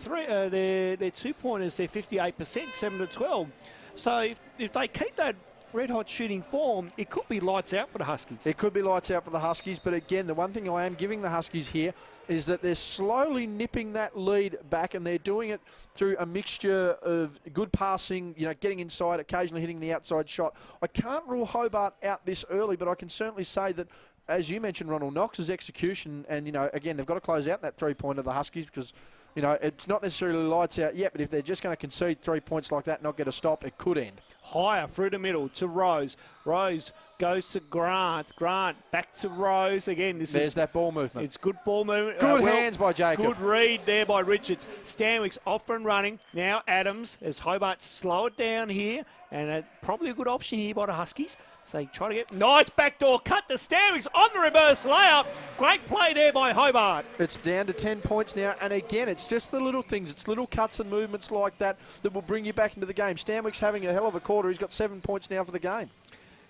two-pointers, they're 58%, 7 to 12. So if they keep that red-hot shooting form, it could be lights out for the Huskies. It could be lights out for the Huskies, but again, the one thing I am giving the Huskies here is that they're slowly nipping that lead back, and they're doing it through a mixture of good passing, getting inside, occasionally hitting the outside shot. I can't rule Hobart out this early, but I can certainly say that, as you mentioned, Ronald, Knox's execution, and, again, they've got to close out that three-pointer of the Huskies because it's not necessarily lights out yet, but if they're just going to concede 3 points like that and not get a stop, it could end. Higher through the middle to Rose. Rose goes to Grant. Grant back to Rose. Again, There's that ball movement. It's good ball movement. Good hands by Jacob. Good read there by Richards. Stanwick's off and running. Now Adams, as Hobart slow it down here. And probably a good option here by the Huskies. So try to get nice backdoor cut to Stanwick's on the reverse layup. Great play there by Hobart. It's down to 10 points now. And again, it's just the little things. It's little cuts and movements like that will bring you back into the game. Stanwick's having a hell of a quarter. He's got 7 points now for the game.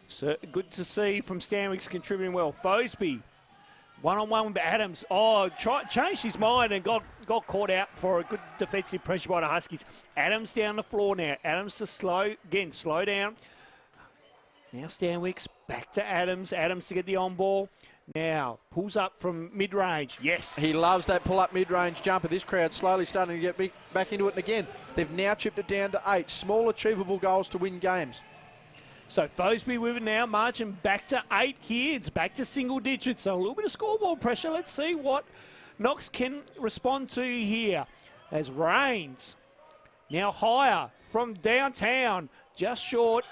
So good to see from Stanwick's contributing well. Fosby, one-on-one with Adams. Oh, changed his mind and got caught out for a good defensive pressure by the Huskies. Adams down the floor now. Adams to slow down. Now Stanwick's back to Adams. Adams to get the on-ball. Now pulls up from mid-range. Yes. He loves that pull-up mid-range jumper. This crowd slowly starting to get back into it. And again, they've now chipped it down to 8. Small achievable goals to win games. So Fosby with it now, marching back to 8 here. It's back to single digits. So a little bit of scoreboard pressure. Let's see what Knox can respond to here. As Rains now higher from downtown, just short.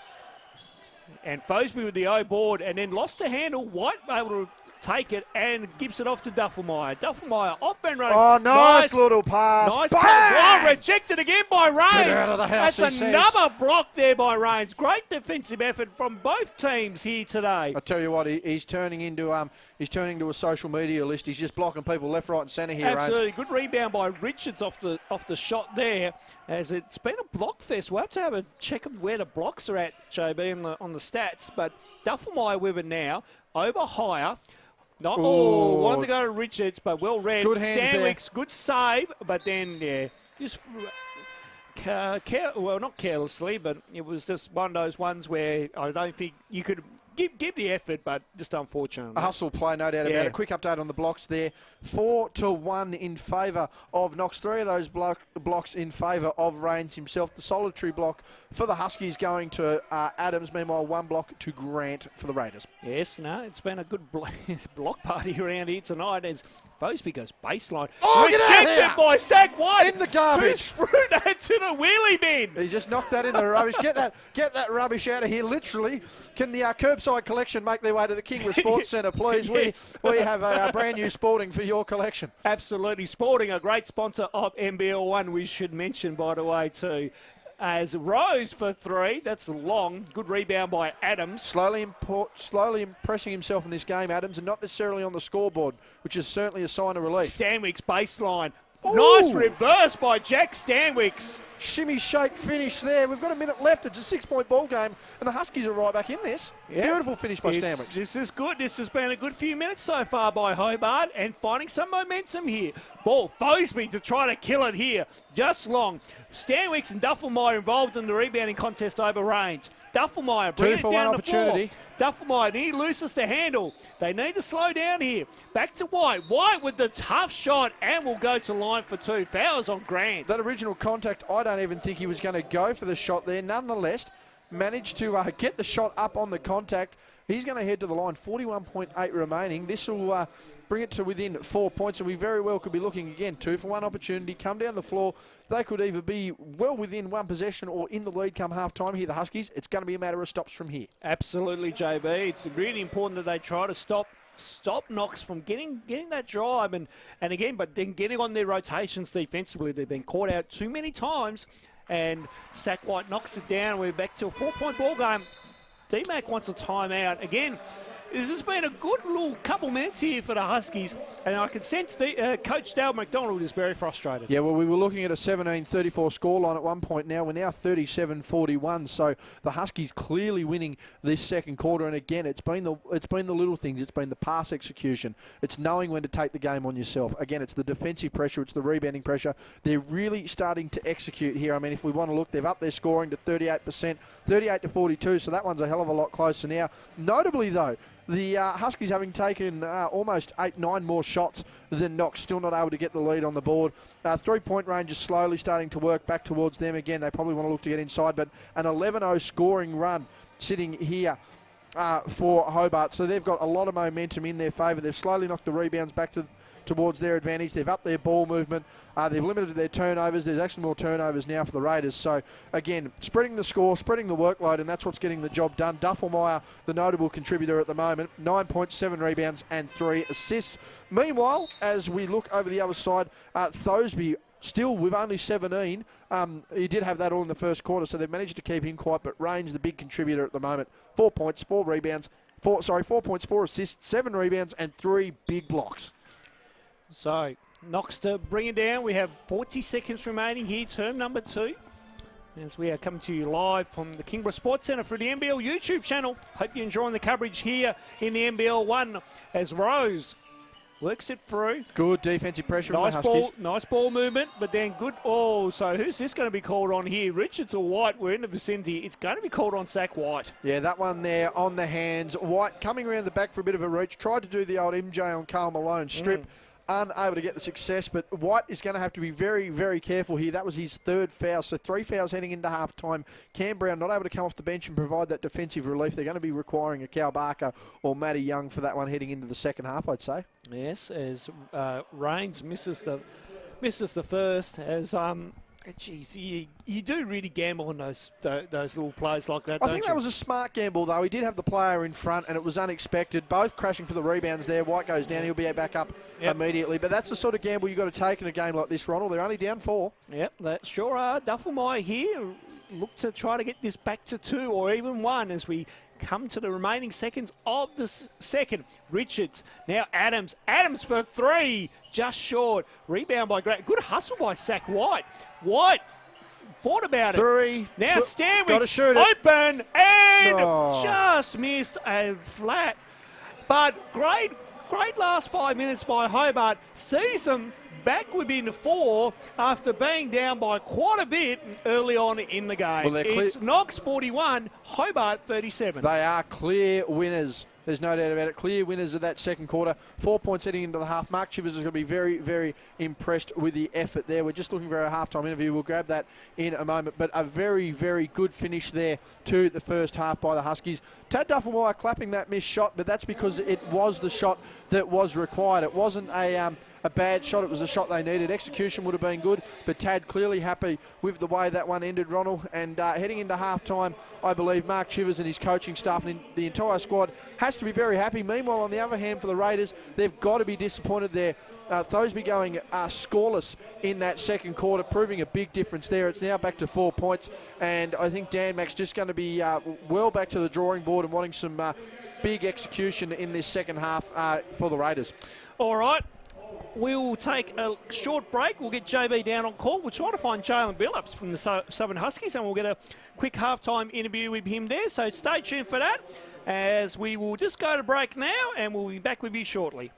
And Fosby with the O board, and then lost the handle. White able to take it and gives it off to Duffelmeyer. Duffelmeyer off and running. Oh, nice little pass. Nice pass. Oh, rejected again by Rains. Get out of the house, That's another block there by Rains. Great defensive effort from both teams here today. I tell you what, he's turning into a social media list. He's just blocking people left, right, and centre here. Absolutely, Rains. good rebound by Richards off the shot there. As it's been a block fest. We'll have to have a check of where the blocks are at, JB, on the stats. But Duffelmeyer with it now, over higher. Wanted to go to Richards, but well read. Good hands Stanwick's good save, but then, just, not carelessly, but it was just one of those ones where I don't think you could give the effort, but just unfortunate. A hustle play, no doubt about it. Quick update on the blocks there. 4-1 in favour of Knox. 3 of those blocks in favour of Rains himself. The solitary block for the Huskies going to Adams. Meanwhile, 1 block to Grant for the Raiders. Yes, it's been a good block party around here tonight as Fosby goes baseline. Oh, rejected by Zach White. In the garbage. Who threw that to the wheelie bin? He's just knocked that in the rubbish. Get that rubbish out of here, literally. Can the curbside collection make their way to the Kingborough Sports Centre, please? Yes. We have a brand new Sporting for your collection. Absolutely. Sporting, a great sponsor of NBL1, we should mention, by the way, too. As Rose for 3, that's long. Good rebound by Adams. Slowly impressing himself in this game, Adams, and not necessarily on the scoreboard, which is certainly a sign of relief. Stanwick's baseline. Ooh. Nice reverse by Jack Stanwick's. Shimmy shake finish there. We've got a minute left. It's a 6-point ball game, and the Huskies are right back in this. Yeah. Beautiful finish by Stanwick. This is good. This has been a good few minutes so far by Hobart, and finding some momentum here. Ball, Fosby to try to kill it here. Just long. Stanwick's and Duffelmeyer involved in the rebounding contest over Rains. Duffelmeyer bringing it down the floor. Duffelmeyer, he loses the handle. They need to slow down here. Back to White. White with the tough shot and will go to line for 2. Fouls on Grant. That original contact, I don't even think he was going to go for the shot there. Nonetheless, managed to get the shot up on the contact. He's going to head to the line. 41.8 remaining. This will bring it to within 4 points, and we very well could be looking again. 2-for-1 opportunity. Come down the floor. They could either be well within 1 possession or in the lead come half-time here, the Huskies. It's going to be a matter of stops from here. Absolutely, JB. It's really important that they try to stop Knox from getting that drive and again, but then getting on their rotations defensively. They've been caught out too many times. and Sack White knocks it down. We're back to a 4-point ball game. D-Mac wants a timeout. Again, this has been a good little couple minutes here for the Huskies, and I can sense Coach Dale McDonald is very frustrated. Yeah, well, we were looking at a 17-34 scoreline at one point now. We're now 37-41, so the Huskies clearly winning this second quarter. And again, it's been the little things. It's been the pass execution. It's knowing when to take the game on yourself. Again, it's the defensive pressure. It's the rebounding pressure. They're really starting to execute here. I mean, if we want to look, they've upped their scoring to 38%, 38-42, so that one's a hell of a lot closer now. Notably, though, the Huskies having taken almost 8-9 more shots than Knox, still not able to get the lead on the board. Three-point range is slowly starting to work back towards them again. They probably want to look to get inside, but an 11-0 scoring run sitting here for Hobart. So they've got a lot of momentum in their favour. They've slowly knocked the rebounds back towards their advantage. They've upped their ball movement. They've limited their turnovers. There's actually more turnovers now for the Raiders. So, again, spreading the score, spreading the workload, and that's what's getting the job done. Duffelmeyer, the notable contributor at the moment, 9 points, 7 rebounds, and 3 assists. Meanwhile, as we look over the other side, Thosby still with only 17. He did have that all in the first quarter, so they've managed to keep him quiet, but Rain's the big contributor at the moment. 4 points, 4 rebounds, 4 points, 4 assists, 7 rebounds, and 3 big blocks. So, Knox to bring it down. We have 40 seconds remaining here, term number 2. As we are coming to you live from the Kingborough Sports Centre for the NBL YouTube channel. Hope you're enjoying the coverage here in the NBL1 as Rose works it through. Good defensive pressure from the Huskies. Nice ball movement, but then good. Oh, so who's this going to be called on here? Richards or White? We're in the vicinity. It's going to be called on Sack White. Yeah, that one there on the hands. White coming around the back for a bit of a reach. Tried to do the old MJ on Carl Malone strip. Unable to get the success, but White is going to have to be very, very careful here. That was his 3rd foul, so 3 fouls heading into half-time. Cam Brown not able to come off the bench and provide that defensive relief. They're going to be requiring a Cal Barker or Matty Young for that one heading into the second half, I'd say. Yes, as Rains misses the first, as geez, you do really gamble on those little plays like that, I think that was a smart gamble, though. He did have the player in front, and it was unexpected. Both crashing for the rebounds there. White goes down. He'll be back up immediately. But that's the sort of gamble you've got to take in a game like this, Ronald. They're only down 4. Yep, that sure are. Duffelmeyer here look to try to get this back to 2 or even 1 as we come to the remaining seconds of the second. Richards, now Adams. Adams for 3, just short. Rebound by Grant. Good hustle by Sack White. White thought about it. 3. Now Stanwich open and just missed a flat. But great last 5 minutes by Hobart. Sees them back within 4 after being down by quite a bit early on in the game. Well, it's Knox 41, Hobart 37. They are clear winners. There's no doubt about it. Clear winners of that second quarter. 4 points heading into the half. Mark Chivers is going to be very, very impressed with the effort there. We're just looking for a halftime interview. We'll grab that in a moment. But a very, very good finish there to the first half by the Huskies. Tad Duffelmeyer clapping that missed shot, but that's because it was the shot that was required. It wasn't a bad shot. It was the shot they needed. Execution would have been good, but Tad clearly happy with the way that one ended, Ronald. And heading into halftime, I believe Mark Chivers and his coaching staff and the entire squad has to be very happy. Meanwhile, on the other hand, for the Raiders, they've got to be disappointed there. Thosby going scoreless in that second quarter, proving a big difference there. It's now back to 4 points, and I think Dan Mack's just going to be well back to the drawing board and wanting some big execution in this second half for the Raiders. All right. We'll take a short break. We'll get JB down on call. We'll try to find Jalen Billups from the Southern Huskies, and we'll get a quick halftime interview with him there. So stay tuned for that, as we will just go to break now, and we'll be back with you shortly.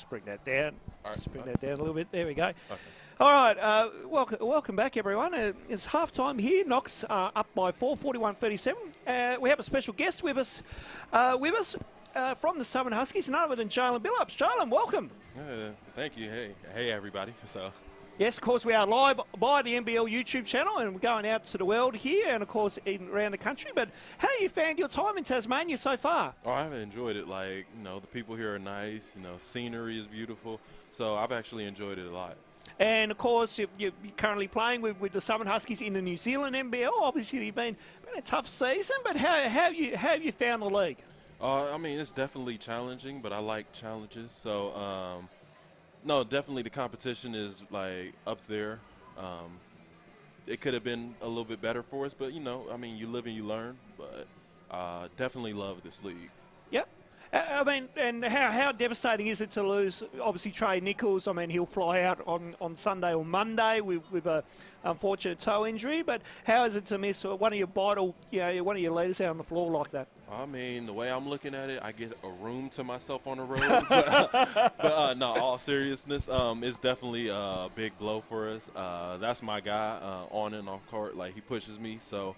just bring that down. All Just bring right. that down a little bit. There we go. Okay. All right, welcome back, everyone. It's half-time here. Knox up by 4, 41-37. We have a special guest with us from the Southern Huskies, none other than Jalen Billups. Jalen, welcome. Thank you. Hey, everybody. So, Yes, of course, we are live by the NBL YouTube channel, and we're going out to the world here and, of course, around the country. But how you found your time in Tasmania so far? oh, I've enjoyed it. Like, the people here are nice. Scenery is beautiful. So I've actually enjoyed it a lot. And, of course, you're currently playing with the Southern Huskies in the New Zealand NBL. Obviously, it's been a tough season, but how have you found the league? It's definitely challenging, but I like challenges. So, no, definitely the competition is, like, up there. It could have been a little bit better for us, but, you live and you learn. But definitely love this league. Yep. And how devastating is it to lose, obviously, Trey Nichols? I mean, he'll fly out on Sunday or Monday with a unfortunate toe injury. But how is it to miss one of your vital, one of your leaders out on the floor like that? I mean, the way I'm looking at it, I get a room to myself on the road. but no, all seriousness, it's definitely a big blow for us. That's my guy on and off court. Like, he pushes me. So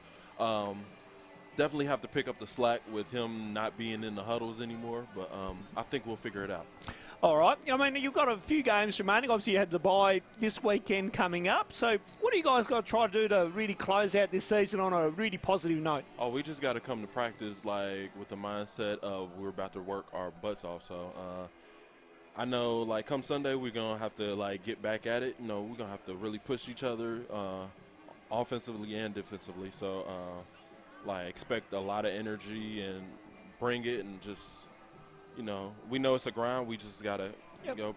definitely have to pick up the slack with him not being in the huddles anymore. But I think we'll figure it out. All right. I mean, you've got a few games remaining. Obviously, you had the bye this weekend coming up. So what do you guys got to try to do to really close out this season on a really positive note? Oh, we just got to come to practice, like, with the mindset of we're about to work our butts off. So I know, like, come Sunday, we're going to have to, like, get back at it. We're going to have to really push each other offensively and defensively. So, expect a lot of energy and bring it and just – we know it's a grind. We just got to,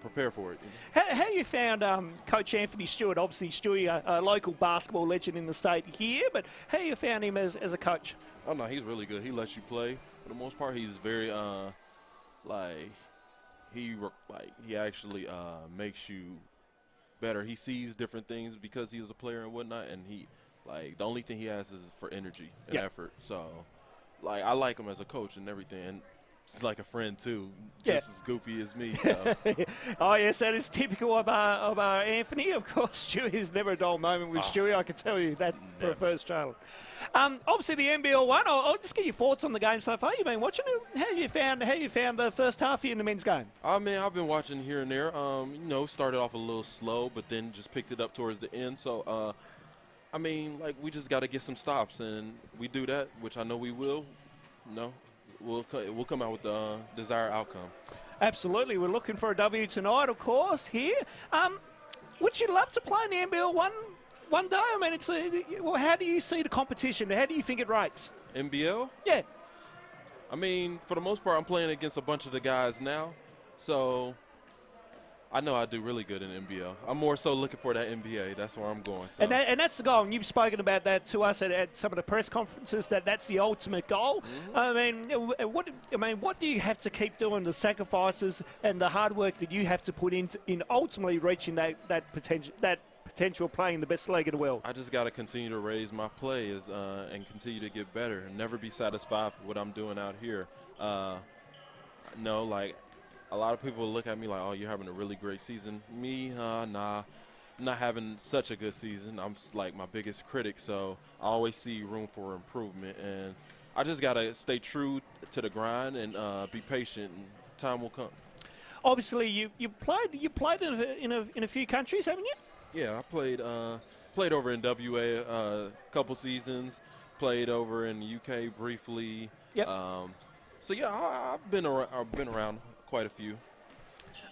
prepare for it. How you found Coach Anthony Stewart? Obviously, Stewie, a local basketball legend in the state here, but how you found him as a coach? Oh, no, he's really good. He lets you play. For the most part, he's very, he actually makes you better. He sees different things because he was a player and whatnot, and the only thing he has is for energy and effort. So, I like him as a coach and everything. And he's like a friend, too, just as goofy as me. So. Oh, yes, that is typical of Anthony. Of course, Stewie is never a dull moment with Stewie. I can tell you that for a first child. Obviously, the NBL1, I'll just get your thoughts on the game so far. You've been watching it. How you found the first half here in the men's game? I've been watching here and there. Started off a little slow, but then just picked it up towards the end. So, we just got to get some stops, and we do that, which I know we will. We'll come out with the desired outcome. Absolutely. We're looking for a W tonight, of course, here. Would you love to play in the NBL one day? I mean, how do you see the competition? How do you think it rates? NBL? Yeah. For the most part, I'm playing against a bunch of the guys now. So I know I do really good in NBL. I'm more so looking for that NBA. That's where I'm going. So. And that's the goal. And you've spoken about that to us at some of the press conferences. That's the ultimate goal. Mm-hmm. What do you have to keep doing? The sacrifices and the hard work that you have to put in ultimately reaching that potential of playing the best league in the world. I just got to continue to raise my play and continue to get better and never be satisfied with what I'm doing out here. A lot of people look at me like, oh, you're having a really great season. Me, nah, I'm not having such a good season. I'm my biggest critic, so I always see room for improvement. And I just got to stay true to the grind and be patient, and time will come. Obviously, you played in a few countries, haven't you? Yeah, I played over in WA a couple seasons, played over in the UK briefly. Yep. I've been around quite a few.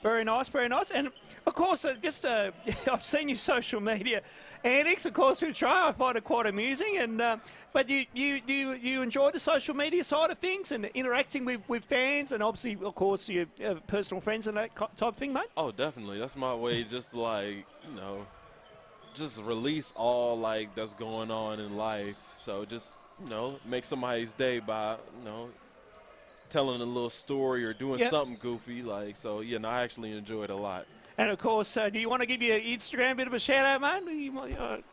Very nice, very nice. And, of course, I've seen your social media antics, of course, through Trey. I find it quite amusing. And but you enjoy the social media side of things and interacting with fans and, obviously, of course, your personal friends and that type of thing, mate? Oh, definitely. That's my way just just release all, that's going on in life. So just, make somebody's day by, telling a little story or doing something goofy. I actually enjoy it a lot. And, of course, do you want to give your Instagram a bit of a shout-out, mate?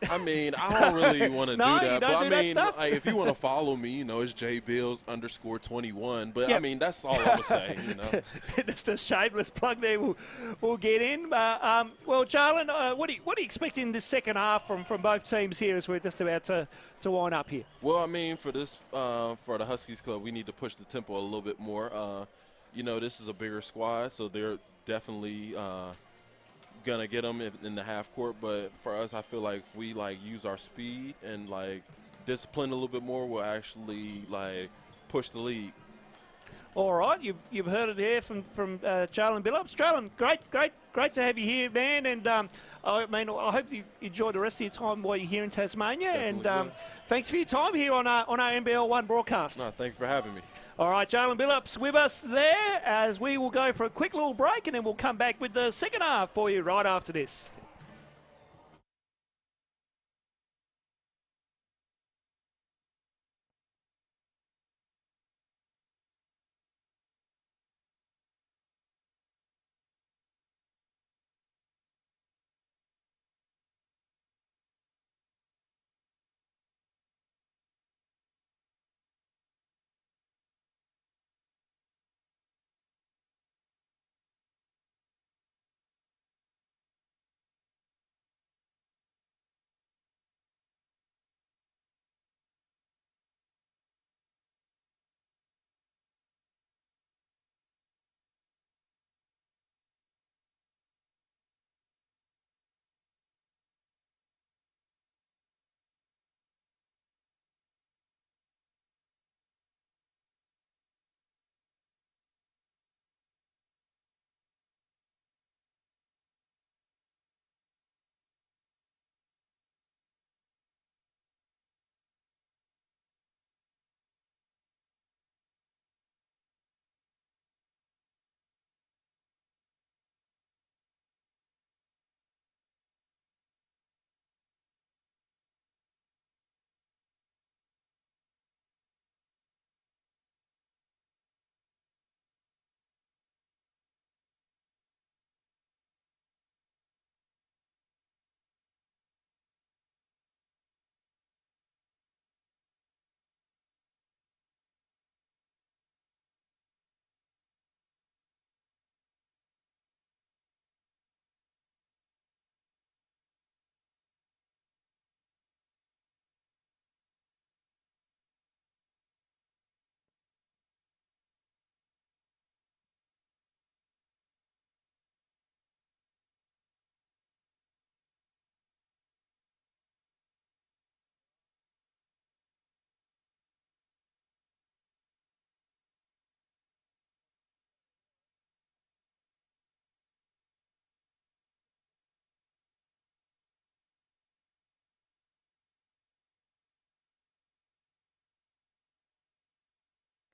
I mean, I don't really want to No, do you that. don't But do I that mean, stuff? like, if you want to follow me, it's jbills_21. But, Yep. I mean, that's all I'm going to say, Just a shameless plug there. We'll get in. Well, Jalen, what are you expecting this second half from both teams here as we're just about to wind up here? Well, I mean, for this, for the Huskies club, we need to push the tempo a little bit more. This is a bigger squad, so they're definitely gonna get them in the half court. But for us, I feel like if we use our speed and discipline a little bit more, we'll actually push the lead. All right, you've heard it here from Jalen Billups. Jalen, great to have you here, man. And I hope you enjoy the rest of your time while you're here in Tasmania. Definitely and thanks for your time here on our NBL1 broadcast. No, thank you for having me. All right, Jalen Billups with us there as we will go for a quick little break, and then we'll come back with the second half for you right after this.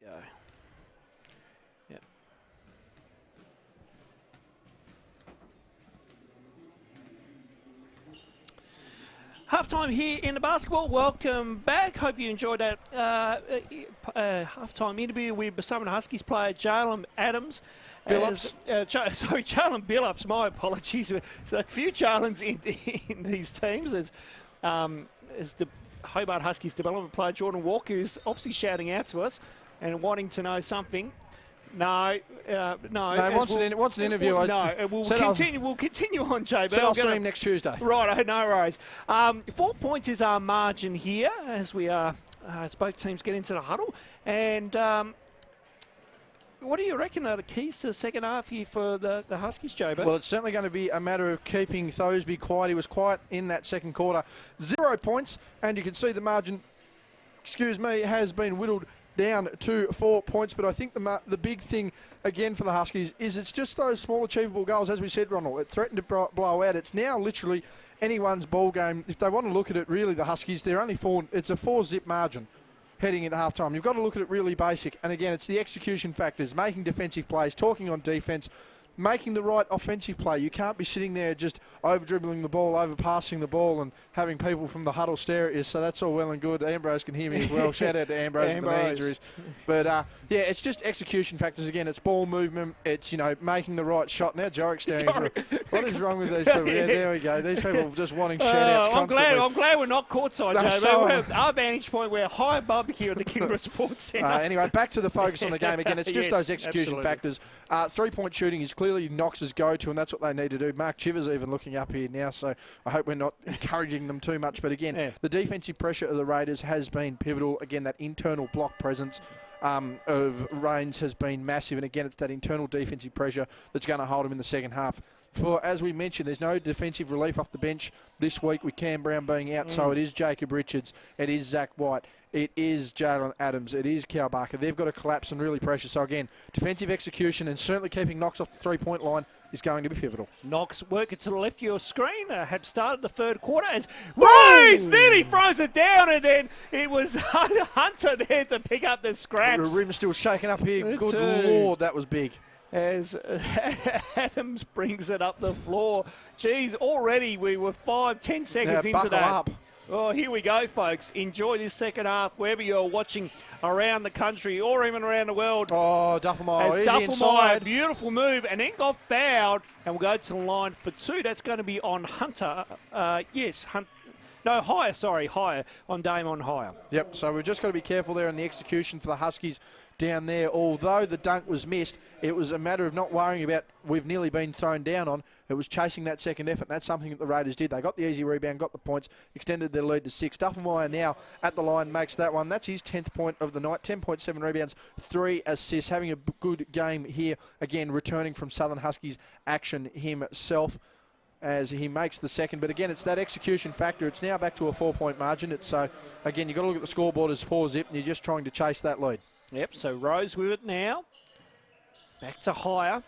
Go. Yep. Halftime here in the basketball. Welcome back. Hope you enjoyed that halftime interview with Basumman Huskies player Jalen Adams. Billups. Jalen Billups. My apologies. There's a few Jalens in these teams. As the Hobart Huskies development player Jordan Walker is obviously shouting out to us and wanting to know something. No. Wants an interview. We'll continue on, Jay. Said I'll see him next Tuesday. Right, no worries. 4 points is our margin here as we are, as both teams get into the huddle. And what do you reckon are the keys to the second half here for the Huskies, Joe? Well, it's certainly going to be a matter of keeping Thosby quiet. He was quiet in that second quarter. 0 points, and you can see the margin, has been whittled down to 4 points. But I think the big thing, again, for the Huskies is it's just those small achievable goals. As we said, Ronald, it threatened to blow out. It's now literally anyone's ball game. If they want to look at it, really, the Huskies, it's a 4-zip margin heading into halftime. You've got to look at it really basic. And again, it's the execution factors, making defensive plays, talking on defense, making the right offensive play. You can't be sitting there just over-dribbling the ball, over-passing the ball, and having people from the huddle stare at you. So that's all well and good. Ambrose can hear me as well. Shout out to Ambrose with the knee injuries. But, yeah, it's just execution factors again. It's ball movement. It's, you know, making the right shot. Now Jorek's staring. What is wrong with these people? Yeah, there we go. These people just wanting shout-outs constantly. I'm glad we're not courtside, Joe. So, we're at our vantage point. We're high above here at the Kingborough Sports Centre. Anyway, back to the focus on the game again. It's just Yes, those execution absolutely. factors. Three-point shooting is clearly Knox's go-to, and that's what they need to do. Mark Chivers even looking up here now, so I hope we're not encouraging them too much. But again, the defensive pressure of the Raiders has been pivotal. Again, that internal block presence of Reigns has been massive, and again, it's that internal defensive pressure that's going to hold him in the second half. For, as we mentioned, there's no defensive relief off the bench this week with Cam Brown being out, so it is Jacob Richards, it is Zach White, it is Jalen Adams, it is Cal Barker. They've got to collapse and really pressure. So again, defensive execution and certainly keeping Knox off the three-point line is going to be pivotal. Knox working to the left of your screen. Have started the third quarter as Reigns nearly throws it down, and then it was Hunter there to pick up the scraps. The rim's still shaking up here. Good Lord, that was big. As Adams brings it up the floor. Geez, already we were 5-10 seconds into that. Up. Oh, here we go, folks. Enjoy this second half, wherever you're watching around the country or even around the world. Oh, Duffelmeyer, As easy Duffelmeyer, inside. beautiful move, and then got fouled. And we'll go to the line for two. That's going to be on Hunter. Higher on Damon Higher. Yep, so we've just got to be careful there in the execution for the Huskies down there. Although the dunk was missed, it was a matter of not worrying about we've nearly been thrown down on. It was chasing that second effort, and that's something that the Raiders did. They got the easy rebound, got the points, extended their lead to 6. Duffelmeyer now at the line makes that one. That's his 10th point of the night, 10.7 rebounds, 3 assists, having a good game here, again, returning from Southern Huskies action himself as he makes the second. But again, it's that execution factor. It's now back to a 4-point margin. It's so, again, you've got to look at the scoreboard as 4-zip, and you're just trying to chase that lead. Yep, so Rose with it now. Back to Higher.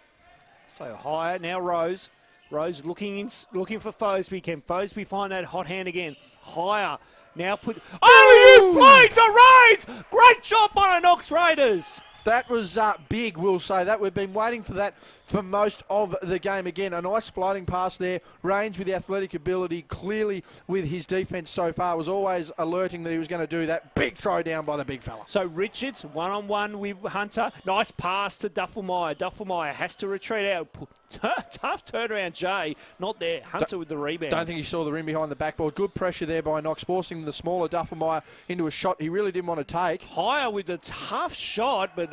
So Higher, now Rose. Rose looking for Fosby. Can Fosby find that hot hand again? Higher. Now put... Oh, you play to Reigns! Great job by the Knox Raiders. That was big, we'll say that. We've been waiting for that for most of the game. Again, a nice floating pass there. Reigns with the athletic ability, clearly with his defence so far, was always alerting that he was going to do that. Big throw down by the big fella. So Richards, one-on-one with Hunter. Nice pass to Duffelmeyer. Duffelmeyer has to retreat out. Tough turnaround, Jay. Not there. Hunter with the rebound. Don't think he saw the rim behind the backboard. Good pressure there by Knox, forcing the smaller Duffelmeyer into a shot he really didn't want to take. Higher with a tough shot, but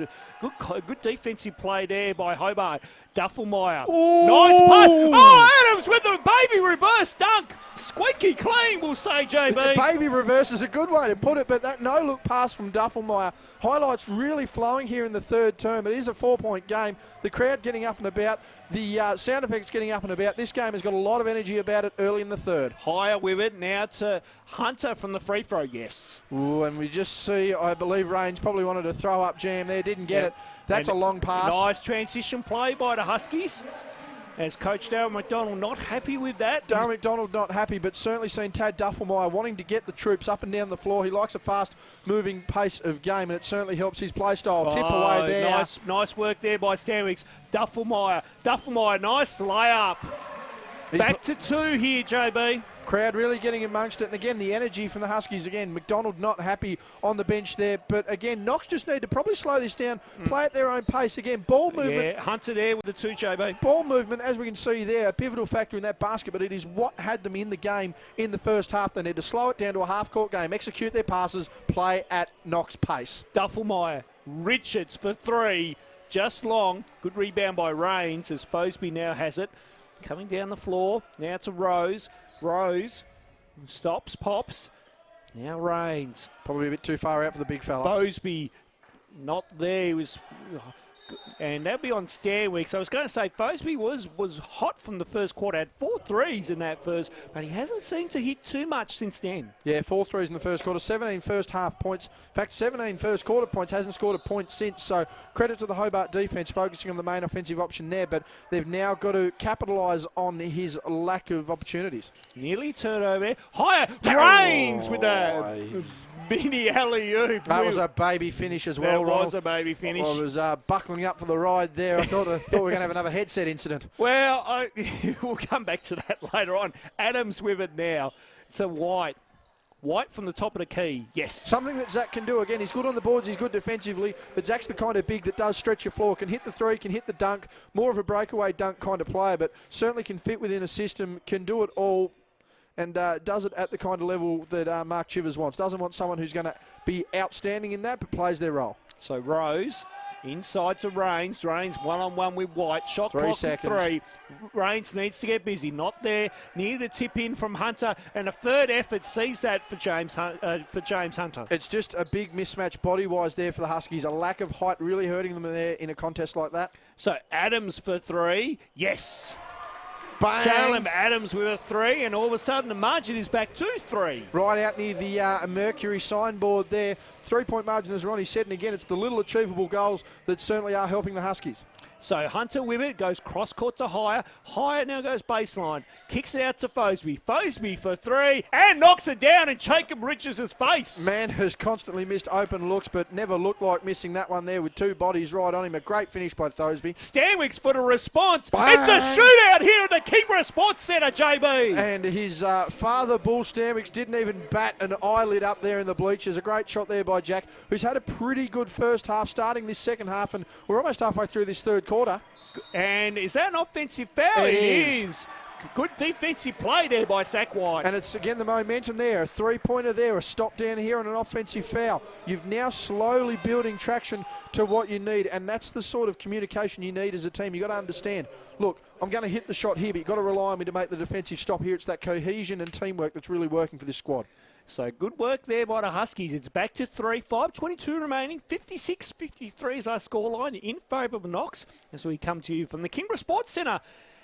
good defensive play there by Hobart. Duffelmeyer. Ooh. Nice pass. Oh, Adams with the baby reverse dunk. Squeaky clean, we'll say, JB. Baby reverse is a good way to put it, but that no-look pass from Duffelmeyer. Highlights really flowing here in the third term. It is a 4-point game. The crowd getting up and about. The sound effects getting up and about. This game has got a lot of energy about it early in the third. Higher with it. Now to Hunter from the free throw. Yes. Ooh, and we just see, I believe Reigns probably wanted to throw up jam there. Didn't get it. That's a long pass. Nice transition play by the Huskies. As Coach Darryl McDonald not happy with that. Darryl McDonald not happy, but certainly seen Tad Duffelmeyer wanting to get the troops up and down the floor. He likes a fast-moving pace of game, and it certainly helps his play style. Tip away there. Nice work there by Stanwicks. Duffelmeyer, nice layup. Back to 2 here, JB. Crowd really getting amongst it, and again, the energy from the Huskies. Again, McDonald not happy on the bench there, but again, Knox just need to probably slow this down, play at their own pace. Again, ball movement. Yeah, Hunter there with the 2, JB. Ball movement, as we can see there, a pivotal factor in that basket, but it is what had them in the game in the first half. They need to slow it down to a half-court game, execute their passes, play at Knox pace. Duffelmeyer, Richards for 3, just long. Good rebound by Reigns as Fosby now has it. Coming down the floor, now to Rose. Rose stops, pops. Now Reigns. Probably a bit too far out for the big fella. Fosby not there. He was, and that'll be on Stanwick. So I was going to say Fosby was hot from the first quarter. Had 4 threes in that first, but he hasn't seemed to hit too much since then. Yeah, 4 threes in the first quarter, 17 first half points. In fact, 17 first quarter points, hasn't scored a point since. So credit to the Hobart defence focusing on the main offensive option there, but they've now got to capitalise on his lack of opportunities. Nearly turnover. Higher, Reigns with the mini alley-oop. That was a baby finish as well, That Ronald. was a baby finish. I was buckling up for the ride there. I thought we were going to have another headset incident. Well, we'll come back to that later on. Adams with it now. It's a White. White from the top of the key, yes. Something that Zach can do. Again, he's good on the boards, he's good defensively, but Zach's the kind of big that does stretch your floor, can hit the three, can hit the dunk, more of a breakaway dunk kind of player, but certainly can fit within a system, can do it all, and does it at the kind of level that Mark Chivers wants. Doesn't want someone who's going to be outstanding in that, but plays their role. So Rose inside to Rains. Rains one-on-one with White. Shot 3 clock seconds. at 3. Rains needs to get busy. Not there. Near the tip in from Hunter. And a third effort sees that for James Hunter. It's just a big mismatch body-wise there for the Huskies. A lack of height really hurting them there in a contest like that. So Adams for 3. Yes. Bang! Jalen Adams with a 3. And all of a sudden the margin is back to 3. Right out near the Mercury signboard there. 3-point margin, as Ronnie said, and again, it's the little achievable goals that certainly are helping the Huskies. So Hunter with it, goes cross-court to Higher. Higher now goes baseline. Kicks it out to Fosby. Fosby for 3 and knocks it down in Jacob Richards' face. Man has constantly missed open looks, but never looked like missing that one there with 2 bodies right on him. A great finish by Thosby. Stanwick's for the response. Bang! It's a shootout here at the Keebra Sports Centre, JB. And his father, Bull Stanwicks, didn't even bat an eyelid up there in the bleachers. A great shot there by Jack, who's had a pretty good first half, starting this second half, and we're almost halfway through this third quarter. And is that an offensive foul? It is. Good defensive play there by Zach White. And it's, again, the momentum there. A 3-pointer there, a stop down here and an offensive foul. You've now slowly building traction to what you need, and that's the sort of communication you need as a team. You've got to understand, look, I'm going to hit the shot here, but you've got to rely on me to make the defensive stop here. It's that cohesion and teamwork that's really working for this squad. So good work there by the Huskies. It's back to 3, 5:22 remaining. 56-53 is our scoreline in favour of Knox as we come to you from the Kimbra Sports Centre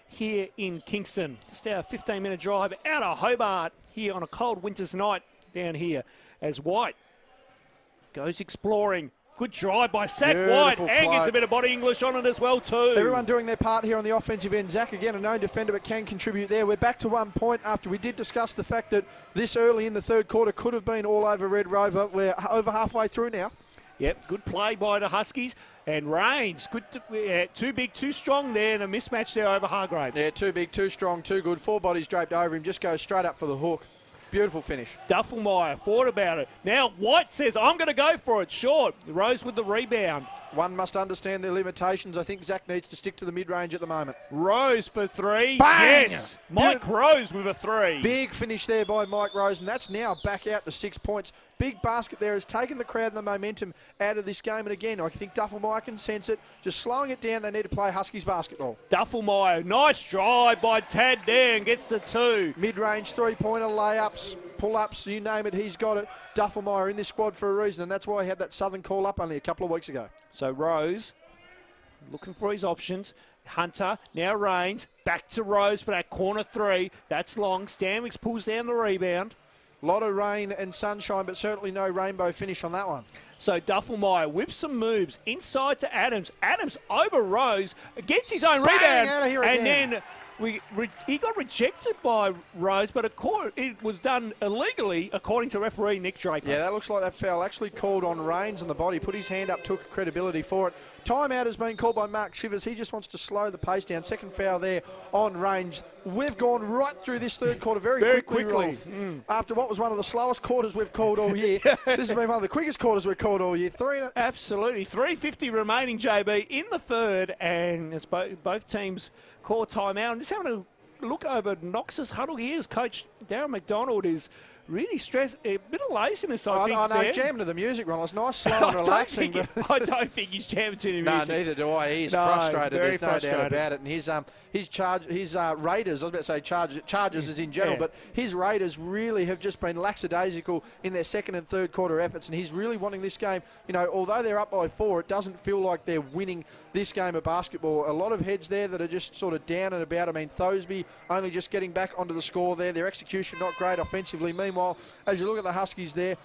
here in Kingston. Just our 15-minute drive out of Hobart here on a cold winter's night down here as White goes exploring. Good drive by Zach White, and gets a bit of body English on it as well too. Everyone doing their part here on the offensive end. Zach, again, a known defender, but can contribute there. We're back to 1 point after we did discuss the fact that this early in the third quarter could have been all over Red Rover. We're over halfway through now. Yep, good play by the Huskies. And Rains, good, too big, too strong there, and a mismatch there over Hargraves. Yeah, too big, too strong, too good. 4 bodies draped over him, just goes straight up for the hook. Beautiful finish. Duffelmeyer thought about it. Now White says, I'm going to go for it. Short. Rose with the rebound. One must understand their limitations. I think Zach needs to stick to the mid-range at the moment. Rose for 3. Bang! Yes. Mike Rose with a 3. Big finish there by Mike Rose, and that's now back out to 6 points. Big basket there has taken the crowd and the momentum out of this game. And again, I think Duffelmeyer can sense it. Just slowing it down, they need to play Huskies basketball. Duffelmeyer, nice drive by Tad there and gets the 2. Mid-range three-pointer, layups, pull-ups, you name it, he's got it. Duffelmeyer in this squad for a reason, and that's why he had that Southern call-up only a couple of weeks ago. So Rose looking for his options. Hunter, now Rains, back to Rose for that corner 3. That's long. Stanwicks pulls down the rebound. A lot of rain and sunshine, but certainly no rainbow finish on that one. So Duffelmeyer whips some moves inside to Adams. Adams over Rose, gets his own rebound. Out of here and again. then he got rejected by Rose, but it was done illegally according to referee Nick Draper. Yeah, that looks like that foul actually called on Rains on the body. Put his hand up, took credibility for it. Timeout has been called by Mark Chivers. He just wants to slow the pace down. Second foul there on Range. We've gone right through this third quarter very quickly. After what was one of the slowest quarters we've called all year. This has been one of the quickest quarters we've called all year. Absolutely. 3:50 remaining, JB, in the third, and as both teams call timeout. I'm just having a look over Knox's huddle here as Coach Darren McDonald is really stressed. A bit of laziness, I think. I know, there. he's jamming to the music, Ron. It's nice, slow and relaxing. I don't think he's jamming to the music. No, neither do I. He's frustrated. There's no doubt about it. And his Raiders, I was about to say Chargers is in general, but his Raiders really have just been lackadaisical in their second and third quarter efforts, and he's really wanting this game. You know, although they're up by 4, it doesn't feel like they're winning this game of basketball. A lot of heads there that are just sort of down and about. I mean, Thosby only just getting back onto the score there. Their execution not great offensively. Meanwhile, as you look at the Huskies there,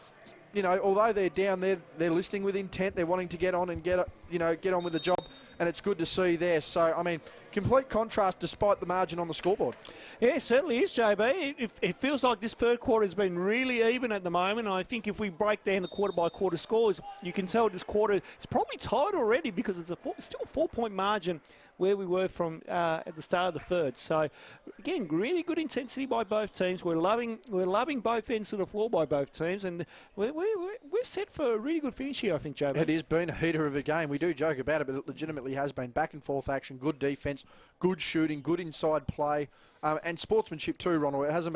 you know, although they're down there, they're listening with intent. They're wanting to get on and get on with the job, and it's good to see there. So, I mean, complete contrast despite the margin on the scoreboard. Yeah, it certainly is, JB. It feels like this third quarter has been really even at the moment. And I think if we break down the quarter-by-quarter scores, you can tell this quarter is probably tied already because it's still a 4-point margin where we were from at the start of the third. So, again, really good intensity by both teams. We're loving both ends of the floor by both teams, and we're set for a really good finish here, I think, JB. It has been a heater of a game. We do joke about it, but it legitimately has been back-and-forth action, good defence, good shooting, good inside play, and sportsmanship too, Ronald. It hasn't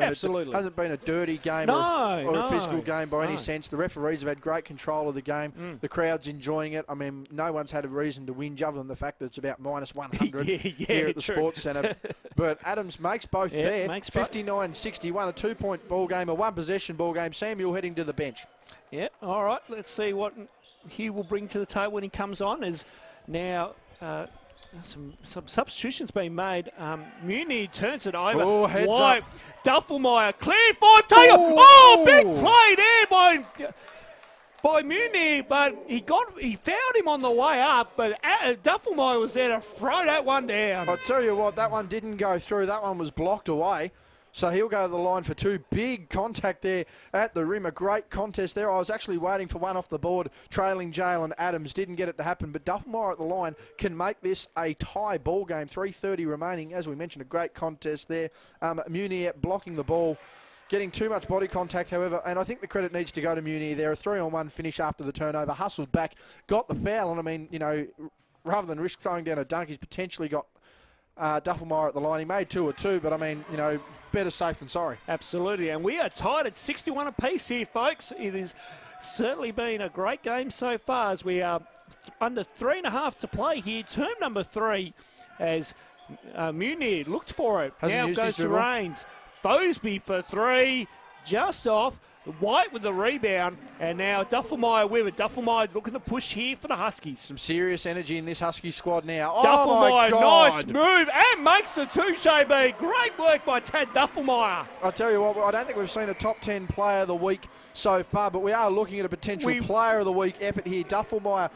been a dirty game or a physical game by any sense. The referees have had great control of the game. The crowd's enjoying it. I mean, no one's had a reason to whinge other than the fact that it's about -100 here at the Sports Centre. But Adams makes both there. 59-61, a 2-point ball game, a one-possession ball game. Samuel heading to the bench. Yeah, all right. Let's see what Hugh will bring to the table when he comes on. As now some substitutions being made. Muni turns it over. Oh, heads White, up. Duffelmeyer, clear for Taylor. Oh, big play there by Muni, but he fouled him on the way up, but Duffelmeyer was there to throw that one down. I'll tell you what, that one didn't go through. That one was blocked away. So he'll go to the line for two. Big contact there at the rim. A great contest there. I was actually waiting for one off the board, trailing Jalen Adams. Didn't get it to happen, but Duffelmeyer at the line can make this a tie ball game. 3:30 remaining. As we mentioned, a great contest there. Munier blocking the ball. Getting too much body contact, however, and I think the credit needs to go to Munier there. A 3-on-1 finish after the turnover. Hustled back, got the foul, and I mean, you know, rather than risk throwing down a dunk, he's potentially got Duffelmeyer at the line. He made 2 or 2, but I mean, you know, better safe than sorry. Absolutely, and we are tied at 61 apiece here, folks. It has certainly been a great game so far as we are under 3.5 to play here. Term number 3 as Munier looked for it. Now goes to Rains. Bosby for 3, just off. White with the rebound, and now Duffelmeyer with it. Duffelmeyer looking to push here for the Huskies. Some serious energy in this Husky squad now. Duffelmeyer, my God. nice move, and makes the 2, JB. Great work by Tad Duffelmeyer. I'll tell you what, I don't think we've seen a top 10 player of the week so far, but we are looking at a potential player of the week effort here. Duffelmeyer,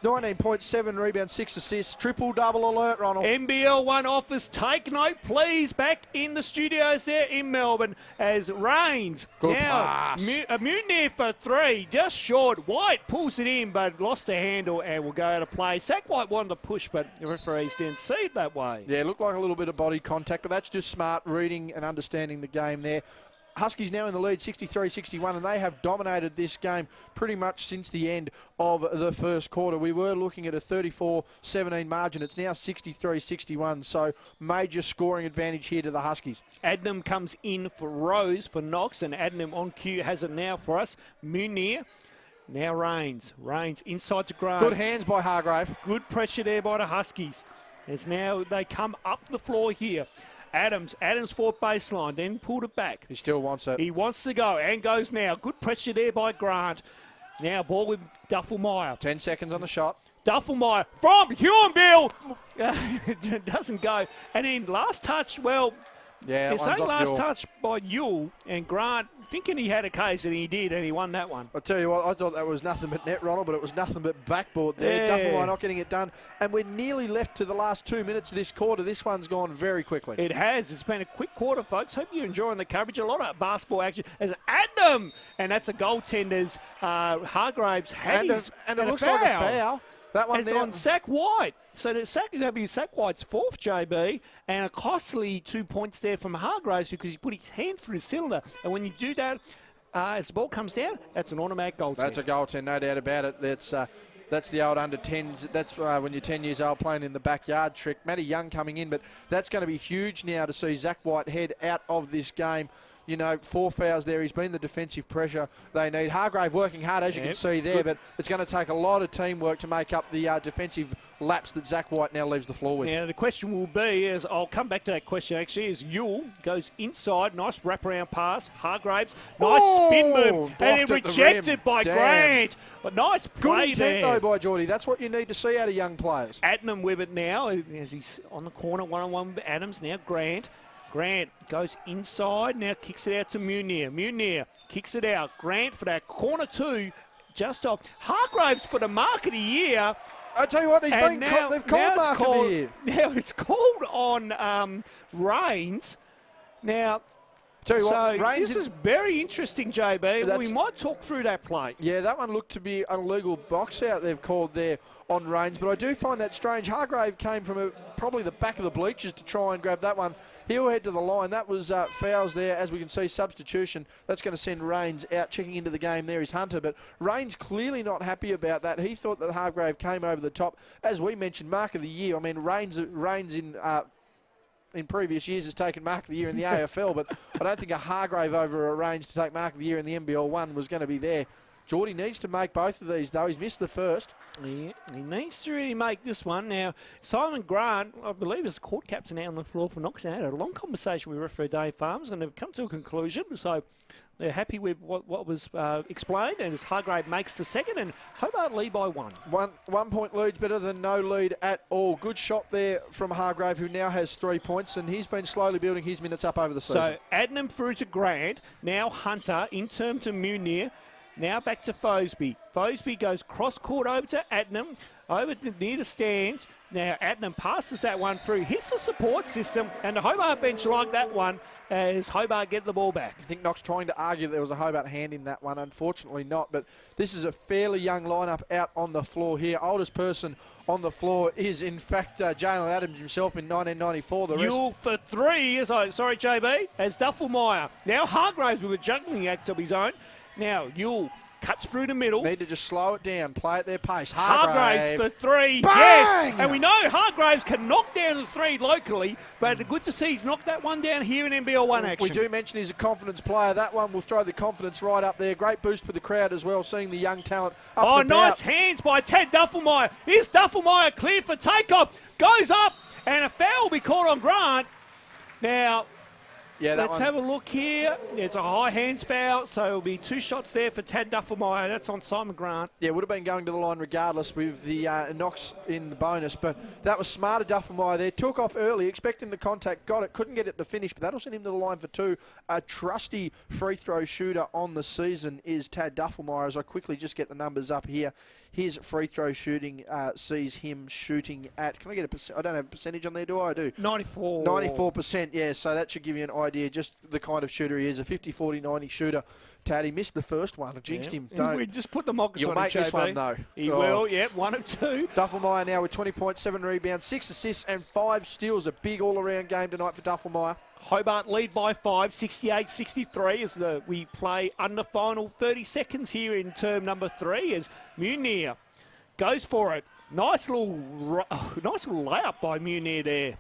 19 points, 7 rebounds, 6 assists. Triple-double alert, Ronald. NBL1 office, take note, please. Back in the studios there in Melbourne as Rains. Good now, pass. Munier for 3, just short. White pulls it in, but lost the handle and will go out of play. Zach White wanted to push, but the referees didn't see it that way. Yeah, looked like a little bit of body contact, but that's just smart reading and understanding the game there. Huskies now in the lead, 63-61, and they have dominated this game pretty much since the end of the first quarter. We were looking at a 34-17 margin. It's now 63-61, so major scoring advantage here to the Huskies. Adnam comes in for Rose for Knox, and Adnam on cue has it now for us. Munier. Now Rains. Rains inside to Grant. Good hands by Hargrave. Good pressure there by the Huskies. As now they come up the floor here. Adams fought baseline, then pulled it back. He still wants it. He wants to go and goes now. Good pressure there by Grant. Now ball with Duffelmeyer. 10 seconds on the shot. Duffelmeyer from Huonville. Doesn't go. And then last touch, well, yeah, it's only last touch by Yule, and Grant thinking he had a case, and he did, and he won that one. I'll tell you what, I thought that was nothing but net, Ronald, but it was nothing but backboard there. Yeah. Duffelmeyer not getting it done, and we're nearly left to the last 2 minutes of this quarter. This one's gone very quickly. It has. It's been a quick quarter, folks. Hope you're enjoying the coverage. A lot of basketball action as Adnam, and that's a goaltender's Hargraves had and it looks like a foul. That one it's on Zach White. So the sack is going to be Zach White's 4th, JB, and a costly 2 points there from Hargraves because he put his hand through the cylinder. And when you do that, as the ball comes down, that's an automatic goaltend. That's a goaltend, no doubt about it. That's the old under-10s. That's when you're 10 years old playing in the backyard trick. Matty Young coming in, but that's going to be huge now to see Zach White head out of this game. You know, 4 fouls there. He's been the defensive pressure they need. Hargrave working hard, as you can see there, but it's going to take a lot of teamwork to make up the defensive lapse that Zach White now leaves the floor with. Now, the question will be, I'll come back to that question actually, is Yule goes inside, nice wraparound pass. Hargraves, nice spin move, and then rejected by Grant. A nice play Good intent, though, by Geordie. That's what you need to see out of young players. Adnam with it now, as he's on the corner, one-on-one with Adams. Now Grant. Grant goes inside, now kicks it out to Munier. Munier kicks it out. Grant for that corner 2, just off. Hargraves for the mark of the year. I tell you what, they've called Mark of the Year. Now it's called on Reigns. Now, Tell you what, this is very interesting, JB. We might talk through that play. Yeah, that one looked to be an illegal box out they've called there on Reigns, but I do find that strange. Hargrave came from probably the back of the bleachers to try and grab that one. He'll head to the line. That was fouls there, as we can see, substitution. That's going to send Reigns out. Checking into the game there is Hunter, but Reigns clearly not happy about that. He thought that Hargrave came over the top. As we mentioned, Mark of the Year. I mean, Reigns in previous years has taken Mark of the Year in the AFL, but I don't think a Hargrave over a Reigns to take Mark of the Year in the NBL1 was going to be there. Geordie needs to make both of these, though. He's missed the first. Yeah, he needs to really make this one. Now, Simon Grant, I believe, is the court captain out on the floor for Knox. Had a long conversation with referee Dave Farms, and they've come to a conclusion. So they're happy with what was explained, and as Hargrave makes the second, and Hobart lead by one. 1 point lead's better than no lead at all. Good shot there from Hargrave, who now has 3 points, and he's been slowly building his minutes up over the season. So Adnam through to Grant, now Hunter, in turn to Munir. Now back to Fosby. Fosby goes cross-court over to Adnam, over near the stands. Now Adnam passes that one through, hits the support system, and the Hobart bench like that one as Hobart get the ball back. I think Knox trying to argue there was a Hobart hand in that one. Unfortunately not, but this is a fairly young lineup out on the floor here. Oldest person on the floor is, in fact, Jalen Adams himself in 1994. The Yule for three, sorry, JB, as Duffelmeyer. Now Hargraves with a juggling act of his own. Now Yule cuts through the middle. Need to just slow it down, play at their pace. Hargraves for three. Bang! Yes, and we know Hargraves can knock down the three locally, but good to see he's knocked that one down here in NBL1 action. We do mention he's a confidence player. That one will throw the confidence right up there. Great boost for the crowd as well, seeing the young talent up and about. Nice hands by Ted Duffelmeyer. Is Duffelmeyer clear for takeoff? Goes up, and a foul will be called on Grant. Now, let's have a look here. It's a high hands foul, so it'll be 2 shots there for Tad Duffelmeyer. That's on Simon Grant. Yeah, would have been going to the line regardless with the Knox in the bonus, but that was smart of Duffelmeyer there. Took off early, expecting the contact, got it, couldn't get it to finish, but that'll send him to the line for 2. A trusty free throw shooter on the season is Tad Duffelmeyer. As I quickly just get the numbers up here, his free throw shooting sees him shooting at, can I get a percent? I don't have a percentage on there, do I? I do. 94. 94%, yeah, so that should give you an idea just the kind of shooter he is. A 50, 40, 90 shooter. Tad, he missed the first one. I jinxed him. Don't. We just put the mockers You'll on make him, this one, though. He will, yep, 1 of 2. Duffelmeyer now with 20 points, 7 rebounds, 6 assists and 5 steals. A big all-around game tonight for Duffelmeyer. Hobart lead by 5, 68-63 as we play under final 30 seconds here in term number 3 as Munir goes for it. Nice little layup by Munir there.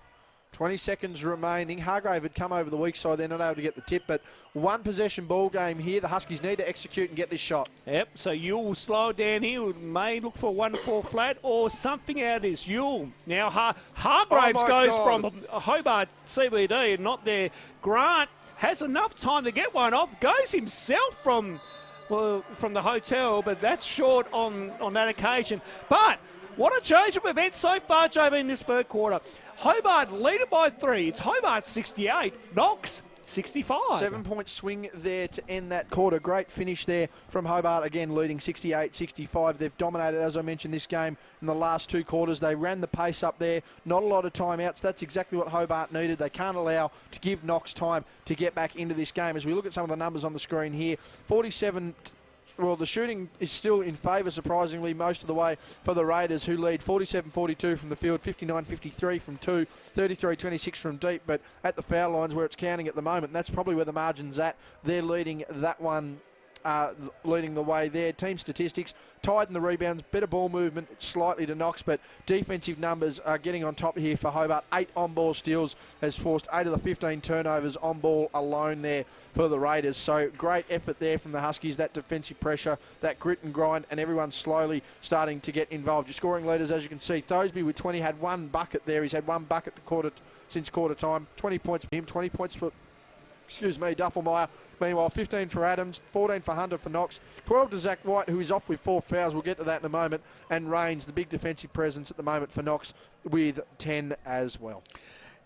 20 seconds remaining. Hargrave had come over the weak side. They're not able to get the tip, but 1 possession ball game here. The Huskies need to execute and get this shot. Yep, so Yule will slow it down here. May look for a 1-4 flat or something out of this. Yule. Now Hargraves goes from Hobart CBD and not there. Grant has enough time to get one off. Goes himself from the hotel, but that's short on that occasion. But what a change of events so far, JB, in this third quarter. Hobart leading by 3. It's Hobart 68, Knox 65. 7-point swing there to end that quarter. Great finish there from Hobart, again leading 68-65. They've dominated, as I mentioned, this game in the last 2 quarters. They ran the pace up there. Not a lot of timeouts. That's exactly what Hobart needed. They can't allow to give Knox time to get back into this game. As we look at some of the numbers on the screen here, 47... Well, the shooting is still in favour, surprisingly, most of the way for the Raiders, who lead 47-42 from the field, 59-53 from 2, 33-26 from deep. But at the foul lines where it's counting at the moment, and that's probably where the margin's at, they're leading that one, leading the way there. Team statistics, tied in the rebounds, better ball movement slightly to Knox, but defensive numbers are getting on top here for Hobart. 8 on-ball steals has forced 8 of the 15 turnovers on ball alone there for the Raiders. So great effort there from the Huskies, that defensive pressure, that grit and grind, and everyone slowly starting to get involved. Your scoring leaders, as you can see, Thosby with 20 had 1 bucket there. He's had 1 bucket since quarter time. 20 points for him, 20 points for, Duffelmeyer. Meanwhile, 15 for Adams, 14 for Hunter for Knox, 12 to Zach White, who is off with 4 fouls. We'll get to that in a moment. And Reigns, the big defensive presence at the moment for Knox, with 10 as well.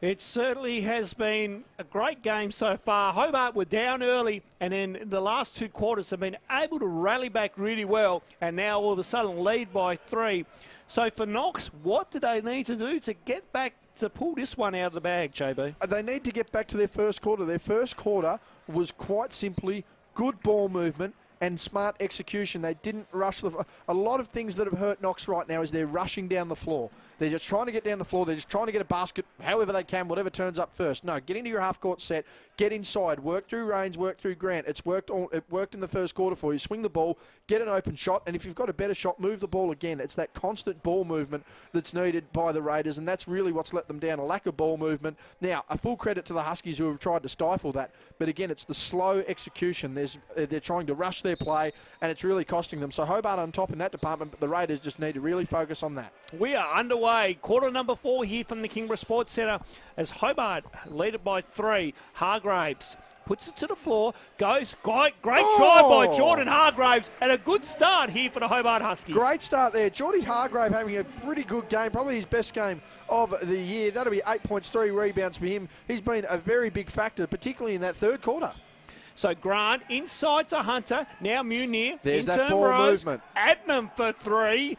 It certainly has been a great game so far. Hobart were down early, and in the last 2 quarters have been able to rally back really well, and now all of a sudden lead by 3. So for Knox, what do they need to do to get back to pull this one out of the bag, JB? They need to get back to their first quarter. Their first quarter was quite simply good ball movement and smart execution. They didn't rush a lot of things that have hurt Knox right now is they're rushing down the floor. They're just trying to get down the floor. They're just trying to get a basket however they can, whatever turns up first. No, get into your half-court set, get inside, work through Rains, work through Grant. It worked in the first quarter for you. Swing the ball, get an open shot, and if you've got a better shot, move the ball again. It's that constant ball movement that's needed by the Raiders, and that's really what's let them down, a lack of ball movement. Now, a full credit to the Huskies who have tried to stifle that, but again, it's the slow execution. They're trying to rush their play, and it's really costing them. So Hobart on top in that department, but the Raiders just need to really focus on that. We are underway. Quarter number 4 here from the Kingborough Sports Centre as Hobart lead it by 3. Hargraves puts it to the floor, goes, great try by Jordan Hargraves, and a good start here for the Hobart Huskies. Great start there. Jordy Hargrave having a pretty good game, probably his best game of the year. That'll be 8 points, 3 rebounds for him. He's been a very big factor, particularly in that third quarter. So Grant inside to Hunter, now Munir. There's that ball movement. Adnam for 3.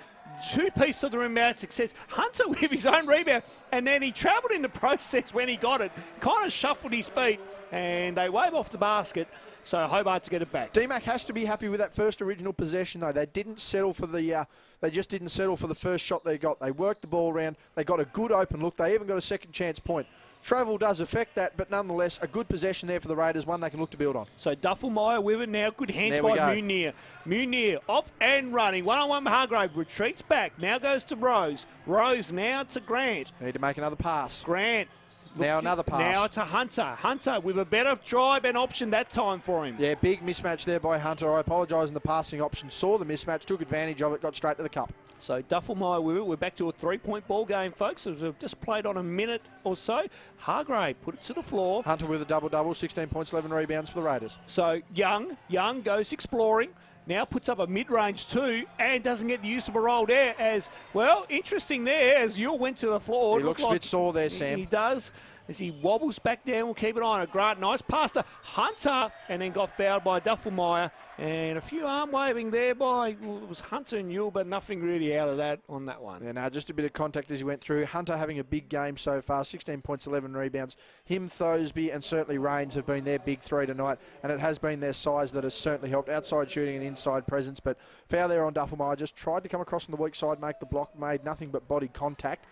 2 pieces of the rebound success. Hunter with his own rebound, and then he travelled in the process when he got it, kind of shuffled his feet, and they wave off the basket. So Hobart to get it back. DMAC has to be happy with that first original possession, though. They didn't settle for the. They just didn't settle for the first shot they got. They worked the ball around. They got a good open look. They even got a second chance point. Travel does affect that, but nonetheless, a good possession there for the Raiders, one they can look to build on. So Duffelmeyer with it now. Good hands by Munir. Munir off and running. One-on-one Hargrave retreats back. Now goes to Rose. Rose now to Grant. Need to make another pass. Grant. Now another pass. Now to Hunter. Hunter with a better drive and option that time for him. Yeah, big mismatch there by Hunter. I apologise in the passing option. Saw the mismatch, took advantage of it, got straight to the cup. So Duffelmeyer with it. We're back to a 3-point ball game, folks. As we've just played on a minute or so. Hargrave put it to the floor. Hunter with a double-double, 16 points, 11 rebounds for the Raiders. So Young goes exploring. Now puts up a mid-range 2 and doesn't get the use of a roll there as, well, interesting there as Yule went to the floor. He looks a bit sore there, Sam. He does. As he wobbles back down, we'll keep an eye on it. Grant, nice pass to Hunter, and then got fouled by Duffelmeyer. And a few arm waving there by, it was Hunter and Yule, but nothing really out of that on that one. Yeah, no, just a bit of contact as he went through. Hunter having a big game so far, 16 points, 11 rebounds. Him, Thosby, and certainly Rains have been their big 3 tonight, and it has been their size that has certainly helped. Outside shooting and inside presence, but foul there on Duffelmeyer. Just tried to come across on the weak side, make the block, made nothing but body contact.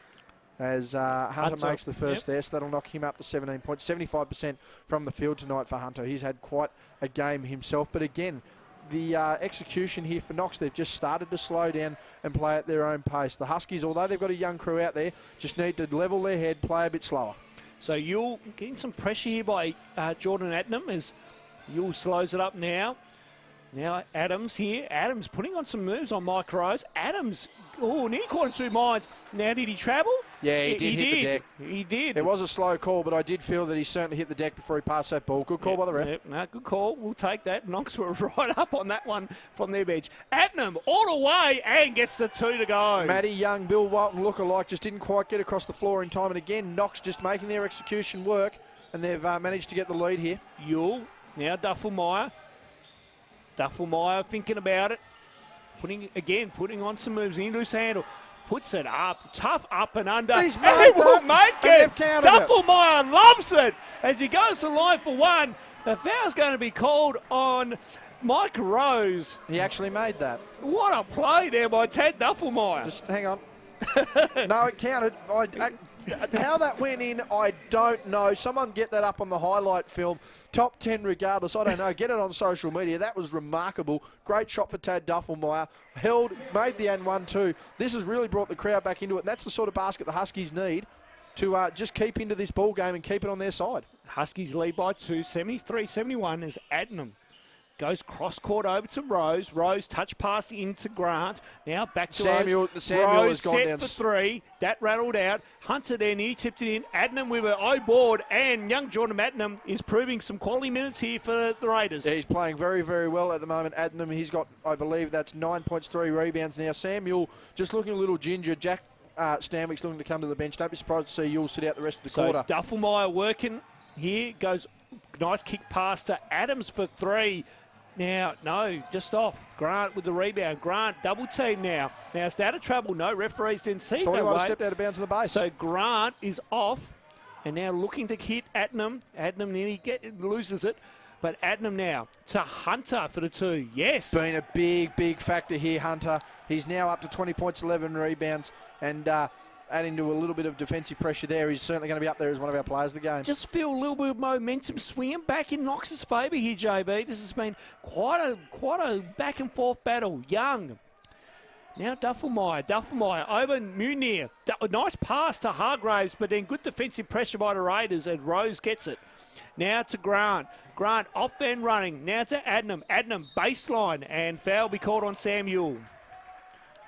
As Hunter makes the first there, so that'll knock him up to 17 points. 75% from the field tonight for Hunter. He's had quite a game himself. But again, the execution here for Knox, they've just started to slow down and play at their own pace. The Huskies, although they've got a young crew out there, just need to level their head, play a bit slower. So Yule getting some pressure here by Jordan Adnam as Yule slows it up now. Now Adams here. Adams putting on some moves on Mike Rose. Adams, nearly caught in 2 minds. Now did he travel? Yeah, he did hit the deck. He did. It was a slow call, but I did feel that he certainly hit the deck before he passed that ball. Good call by the ref. Yep, no, good call. We'll take that. Knox were right up on that one from their bench. Adnam all the way and gets the 2 to go. Matty Young, Bill Walton look-alike, just didn't quite get across the floor in time. And again, Knox just making their execution work, and they've managed to get the lead here. Yule, now Duffelmeyer. Duffelmeyer thinking about it. Putting on some moves. Loose handle. Puts it up. Tough up and under. He's made will make it. Duffelmeyer loves it. As he goes to line for 1. The foul's going to be called on Mike Rose. He actually made that. What a play there by Tad Duffelmeyer. Just hang on. No, it counted. How that went in, I don't know. Someone get that up on the highlight film. Top 10 regardless. I don't know. Get it on social media. That was remarkable. Great shot for Tad Duffelmeyer. Held, made the N1 too. This has really brought the crowd back into it. And that's the sort of basket the Huskies need to just keep into this ball game and keep it on their side. Huskies lead by 2, 73-71 as Adnam goes cross-court over to Rose. Rose touch pass into Grant. Now back to Samuel Rose. has gone down. Set for 3. That rattled out. Hunter then, he tipped it in. Adnam with an O-board. And young Jordan Adnam is proving some quality minutes here for the Raiders. Yeah, he's playing very, very well at the moment. Adnam, he's got, I believe, that's 9 points, 3 rebounds now. Samuel just looking a little ginger. Jack Stanwicks looking to come to the bench. Don't be surprised to see Yule sit out the rest of the So quarter. Duffelmeyer working here. Goes nice kick pass to Adams for 3. Now, no, just off. Grant with the rebound. Grant double team now. Now it's out of trouble. No, referees didn't see it Thought he that might way. have stepped out of bounds on the base. So Grant is off and now looking to hit Adnam. Adnam nearly loses it. But Adnam now to Hunter for the 2. Yes. Been a big factor here, Hunter. He's now up to 20 points, 11 rebounds, and adding to a little bit of defensive pressure there. He's certainly going to be up there as one of our players of the game. Just feel a little bit of momentum swinging back in Knox's favour here, JB. This has been quite a back and forth battle. Young. Now Duffelmeyer over Munir. Nice pass to Hargraves, but then good defensive pressure by the Raiders, and Rose gets it. Now to Grant. Grant off and running. Now to Adnam. Adnam baseline, and foul be called on Samuel.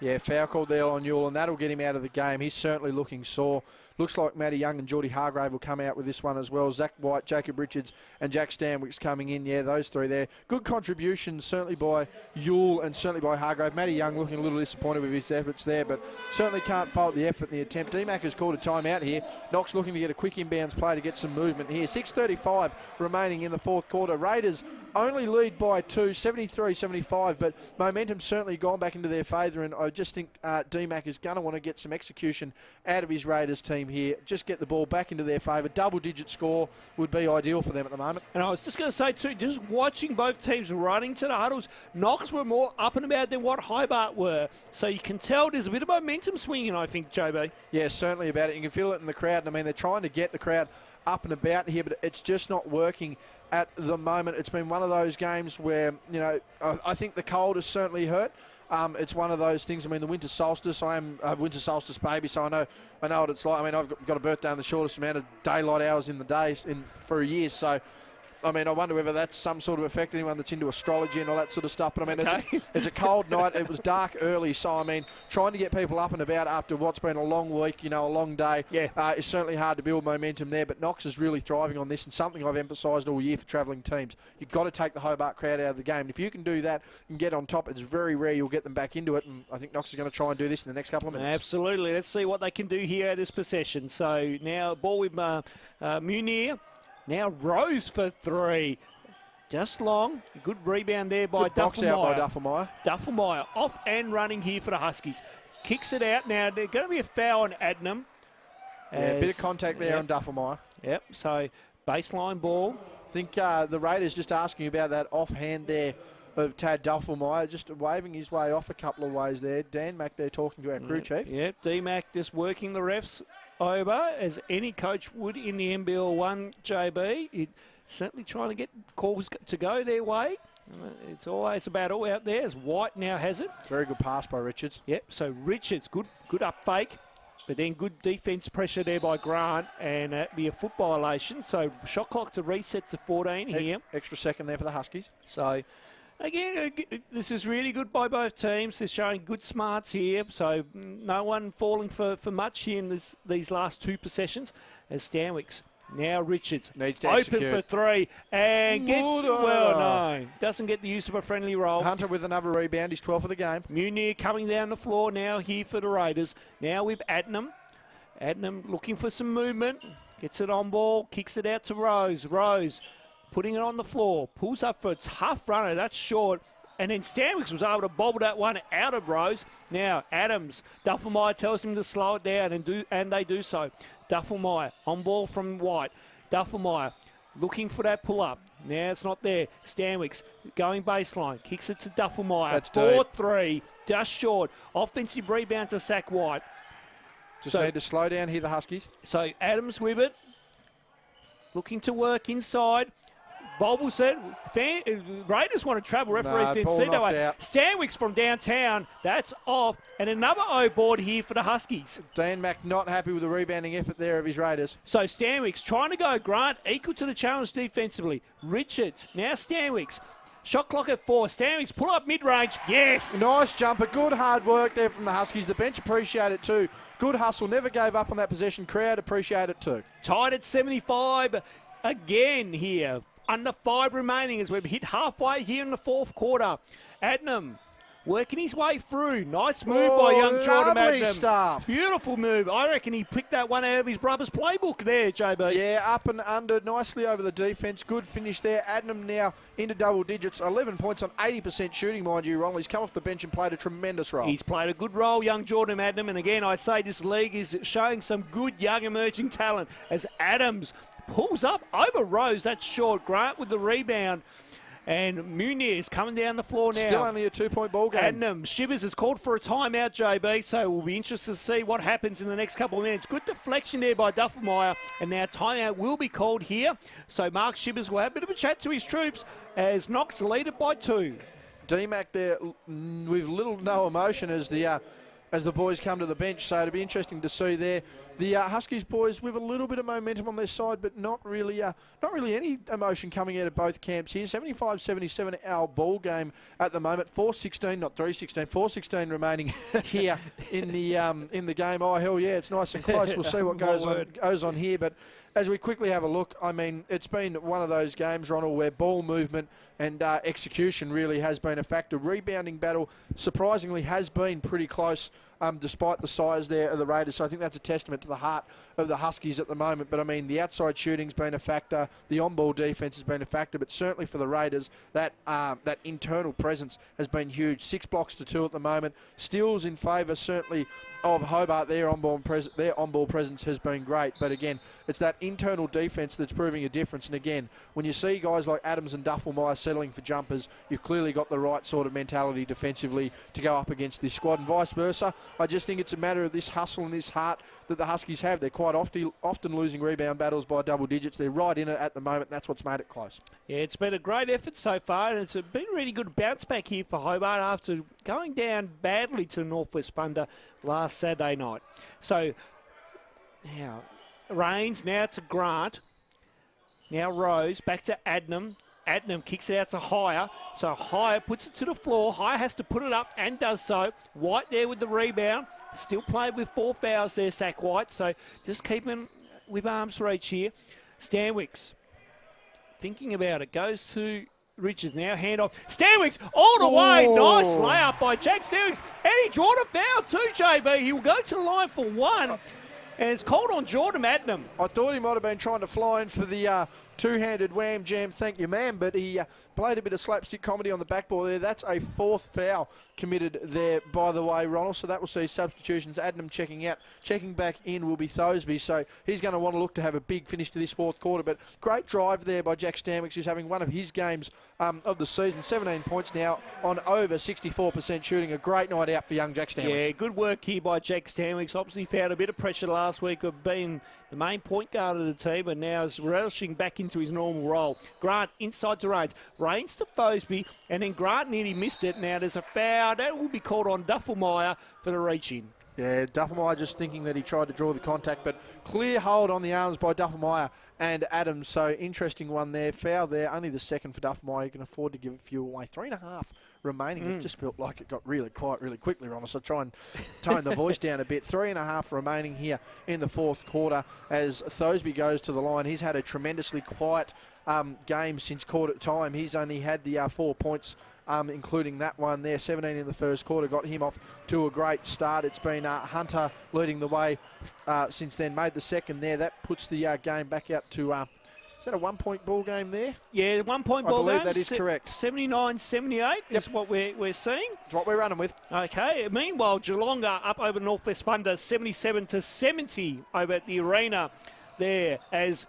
Yeah, foul called there on Yule, and that'll get him out of the game. He's certainly looking sore. Looks like Matty Young and Geordie Hargrave will come out with this one as well. Zach White, Jacob Richards and Jack Stanwicks coming in. Yeah, those 3 there. Good contributions certainly by Yule and certainly by Hargrave. Matty Young looking a little disappointed with his efforts there, but certainly can't fault the effort and the attempt. D-Mac has called a timeout here. Knox looking to get a quick inbounds play to get some movement here. 6:35 remaining in the 4th quarter. Raiders only lead by 2, 73-75, but momentum's certainly gone back into their favour, and I just think D-Mac is going to want to get some execution out of his Raiders team here. Just get the ball back into their favour. Double-digit score would be ideal for them at the moment. And I was just going to say too, just watching both teams running to the huddles, Knox were more up and about than what Hobart were. So you can tell there's a bit of momentum swinging, I think, JB. Yeah, certainly about it. You can feel it in the crowd. I mean, they're trying to get the crowd up and about here, but it's just not working at the moment. It's been one of those games where, you know, I think the cold has certainly hurt. It's one of those things. I mean, the winter solstice. I am a winter solstice baby, so I know what it's like. I mean, I've got a birthday in the shortest amount of daylight hours in the days for a year. So, I mean, I wonder whether that's some sort of effect. Anyone that's into astrology and all that sort of stuff. But I mean, it's a cold night. It was dark early, so I mean, trying to get people up and about after what's been a long week, you know, a long day, is certainly hard to build momentum there. But Knox is really thriving on this, and something I've emphasised all year for travelling teams. You've got to take the Hobart crowd out of the game. And if you can do that and get on top, it's very rare you'll get them back into it. And I think Knox is going to try and do this in the next couple of minutes. Absolutely. Let's see what they can do here at this possession. So now ball with Munir. Now Rose for 3. Just long. Good rebound there by Good box out by Duffelmeyer. Duffelmeyer off and running here for the Huskies. Kicks it out. Now, there's going to be a foul on Adnam. Yeah, a bit of contact there on Duffelmeyer. Yep, so baseline ball. I think the Raiders just asking about that offhand there of Tad Duffelmeyer, just waving his way off a couple of ways there. Dan Mack there talking to our crew chief. Yep, D-Mac just working the refs over, as any coach would in the NBL1, JB. Certainly trying to get calls to go their way. It's always a battle out there, as White now has it. Very good pass by Richards. Yep, so Richards, good up fake, but then good defence pressure there by Grant, and that'd be a foot violation. So shot clock to reset to 14 here. Extra second there for the Huskies. So, again, this is really good by both teams. They're showing good smarts here, so no one falling for much here in these last 2 possessions. As Stanwicks, now Richards, needs to open execute for 3, and gets, no, doesn't get the use of a friendly roll. Hunter with another rebound, he's 12 for the game. Munir coming down the floor now here for the Raiders. Now with Adnam. Adnam looking for some movement, gets it on ball, kicks it out to Rose. Rose putting it on the floor, pulls up for a tough runner, that's short. And then Stanwicks was able to bobble that one out of Rose. Now Adams, Duffelmeyer tells him to slow it down, and they do so. Duffelmeyer on ball from White. Duffelmeyer looking for that pull-up. Now it's not there. Stanwicks going baseline, kicks it to Duffelmeyer. That's 4-3, just short. Offensive rebound to Zach White. Just need to slow down here, the Huskies. So Adams with it, looking to work inside. Bobble said, Raiders want to travel. Referees didn't see that way. Stanwicks from downtown, that's off. And another O-board here for the Huskies. Dan Mack not happy with the rebounding effort there of his Raiders. So Stanwicks trying to go Grant, equal to the challenge defensively. Richards, now Stanwicks. Shot clock at 4. Stanwicks pull up mid-range. Yes! Nice jumper. Good hard work there from the Huskies. The bench appreciate it too. Good hustle. Never gave up on that possession. Crowd appreciate it too. Tied at 75 again here. Under 5 remaining as we've hit halfway here in the 4th quarter. Adnam working his way through. Nice move by young Jordan lovely Adnam. stuff. Beautiful move. I reckon he picked that one out of his brother's playbook there, JB. Yeah, up and under, nicely over the defence. Good finish there. Adnam now into double digits. 11 points on 80% shooting, mind you, Ronald. He's come off the bench and played a tremendous role. He's played a good role, young Jordan Adnam. And again, I say this league is showing some good young emerging talent as Adams pulls up over Rose. That's short. Grant with the rebound. And Muniz coming down the floor now. Still only a 2-point ball game. Adnam, Shivers has called for a timeout, JB, so we'll be interested to see what happens in the next couple of minutes. Good deflection there by Duffelmeyer, and now timeout will be called here. So Mark Shivers will have a bit of a chat to his troops as Knox lead it by 2. D-Mac there with little no emotion as the boys come to the bench, so it'll be interesting to see there. The Huskies boys with a little bit of momentum on their side, but not really any emotion coming out of both camps here. 75-77 our ball game at the moment. 4:16, not 3:16, 4:16 remaining here in the game. Oh hell yeah, it's nice and close. We'll see what goes on here, but. As we quickly have a look, I mean, it's been one of those games, Ronald, where ball movement and execution really has been a factor. Rebounding battle, surprisingly, has been pretty close, despite the size there of the Raiders. So I think that's a testament to the heart of the Huskies at the moment. But, I mean, the outside shooting's been a factor. The on-ball defence has been a factor. But certainly for the Raiders, that internal presence has been huge. 6 blocks to 2 at the moment. Steals in favour, certainly, of Hobart. Their on-ball presence has been great. But, again, it's that internal defence that's proving a difference. And, again, when you see guys like Adams and Duffelmeyer settling for jumpers, you've clearly got the right sort of mentality defensively to go up against this squad, and vice versa. I just think it's a matter of this hustle and this heart that the Huskies have. They're quite often losing rebound battles by double digits. They're right in it at the moment, and that's what's made it close. Yeah, it's been a great effort so far, and it's been a really good bounce back here for Hobart after going down badly to Northwest Thunder last Saturday night. So now Rains, now to Grant. Now Rose, back to Adnam. Adnam kicks it out to Hire. So Hire puts it to the floor. Hire has to put it up and does so. White there with the rebound. Still played with 4 fouls there, Zach White. So just keep him with arm's reach here. Stanwicks thinking about it. Goes to Richards now. Hand off. Stanwicks all the way. Nice layup by Jack Stanwicks. And he drawn a foul too, JB. He will go to the line for 1. And it's called on Jordan Adnam. I thought he might have been trying to fly in for the two-handed wham jam, thank you, ma'am, but he played a bit of slapstick comedy on the backboard there. That's a 4th foul committed there, by the way, Ronald. So that will see substitutions. Adnam checking out. Checking back in will be Thosby. So he's going to want to look to have a big finish to this 4th quarter. But great drive there by Jack Stanwicks, who's having one of his games of the season. 17 points now on over 64% shooting. A great night out for young Jack Stanwicks. Yeah, good work here by Jack Stanwicks. Obviously found a bit of pressure last week of being the main point guard of the team, and now is relishing back into his normal role. Grant inside to Rains. Rains to Thosby, and then Grant nearly missed it. Now there's a foul. That will be called on Duffelmeyer for the reach-in. Yeah, Duffelmeyer just thinking that he tried to draw the contact, but clear hold on the arms by Duffelmeyer and Adams. So interesting one there. Foul there. Only the 2nd for Duffelmeyer. You can afford to give a few away. 3.5 remaining. It just felt like it got really quiet really quickly, Ron. So try and tone the voice down a bit. 3.5 remaining here in the 4th quarter as Thosby goes to the line. He's had a tremendously quiet game since quarter time. He's only had the 4 points, including that one there. 17 in the 1st quarter got him off to a great start. It's been Hunter leading the way since then. Made the 2nd there. That puts the game back out to... is that a 1-point ball game there? Yeah, 1-point ball game. I believe that is correct. 79-78 is what we're seeing. It's what we're running with. Okay. Meanwhile, Geelonga up over Northwest Thunder, 77-70 over at the arena there as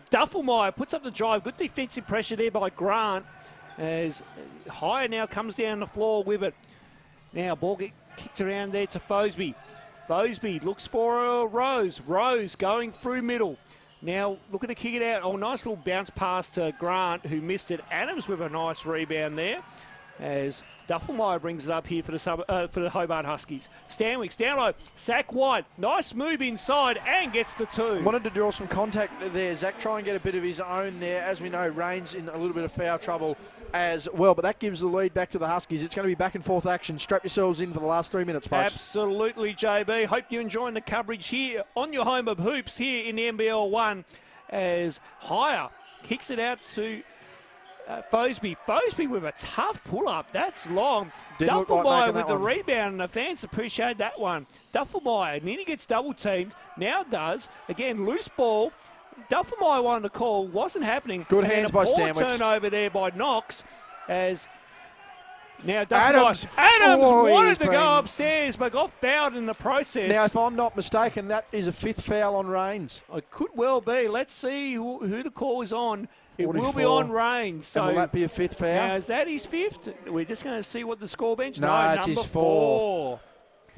Duffelmeyer puts up the drive. Good defensive pressure there by Grant as Hire now comes down the floor with it. Now ball get kicked around there to Thosby. Thosby looks for Rose. Rose going through middle. Now looking to kick it out. Oh, nice little bounce pass to Grant, who missed it. Adams with a nice rebound there as Duffelmeyer brings it up here for the Hobart Huskies. Stanwicks down low. Zach White. Nice move inside and gets the 2. Wanted to draw some contact there, Zach. Try and get a bit of his own there. As we know, Rain's in a little bit of foul trouble as well. But that gives the lead back to the Huskies. It's going to be back and forth action. Strap yourselves in for the last 3 minutes, folks. Absolutely, JB. Hope you're enjoying the coverage here on your home of hoops here in the NBL1 as Hire kicks it out to Fosby with a tough pull-up. That's long. Didn't look like Duffelmeyer making with that the one. rebound, and the fans appreciate that one. Duffelmeyer nearly gets double-teamed. Now does. Again, loose ball. Duffelmeyer wanted to call. Wasn't happening. Good And hands a by poor Stanwicks. turnover there by Knox as... Now, Adams. Adams Oh, wanted he's to been- go upstairs, but got fouled in the process. Now, if I'm not mistaken, that is a 5th foul on Reigns. It could well be. Let's see who the call is on. It will be 44. on Reigns. So And will that be a 5th foul? now, is that his 5th? We're just going to see what the score bench. No, it's number his 4th.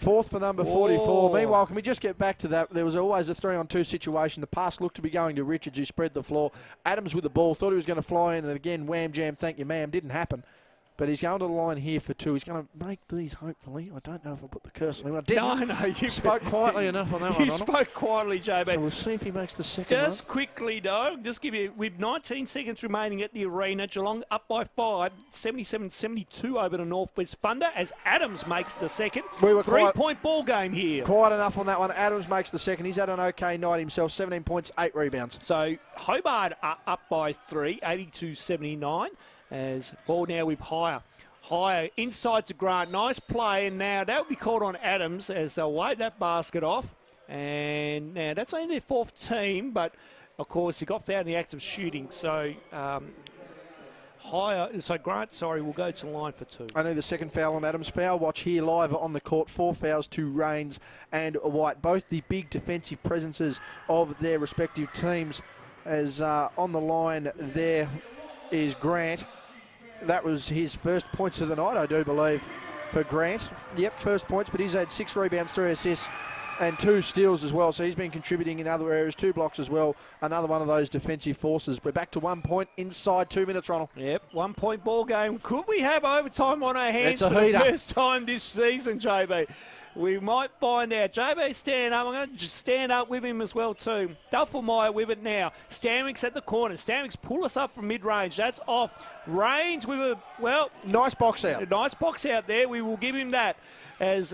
4th for number 44. Oh. Meanwhile, can we just get back to that? There was always a 3-on-2 situation. The pass looked to be going to Richards, who spread the floor. Adams with the ball, thought he was going to fly in, and again, wham, jam, thank you, ma'am. Didn't happen. But he's going to the line here for 2. He's going to make these, hopefully. I don't know if I put the cursor on him. I didn't. No, you Spoke quietly enough on that one, You Ronald. spoke quietly, JB. So we'll see if he makes the second one. Just quickly, though, just give you, with 19 seconds remaining at the arena, Geelong up by 5, 77-72 over the Northwest Thunder as Adams makes the second. We were quite- 3-point ball game here. Quiet enough on that one. Adams makes the second. He's had an okay night himself. 17 points, 8 rebounds. So Hobart are up by 3, 82-79, as ball now with Higher inside to Grant. Nice play, and now that will be called on Adams as they'll wave that basket off. And now that's only their 4th team, but of course he got fouled in the act of shooting. So Grant, will go to the line for 2. Only the second foul on Adams. Foul watch here live on the court. 4 fouls to Reigns and White. Both the big defensive presences of their respective teams. As on the line there is Grant. That was his first points of the night, I do believe, for Grant. Yep, first points, but he's had 6 rebounds, 3 assists, and 2 steals as well. So he's been contributing in other areas, 2 blocks as well. Another one of those defensive forces. We're back to 1 point inside 2 minutes, Ronald. Yep, 1-point ball game. Could we have overtime on our hands It's a for heater. the first time this season, JB? We might find out. JB stand up. I'm going to just stand up with him as well too. Duffelmeyer with it now. Stanwicks at the corner. Stanwicks pull us up from mid-range. That's off. Reigns with a, Nice box out. a nice box out there. We will give him that. As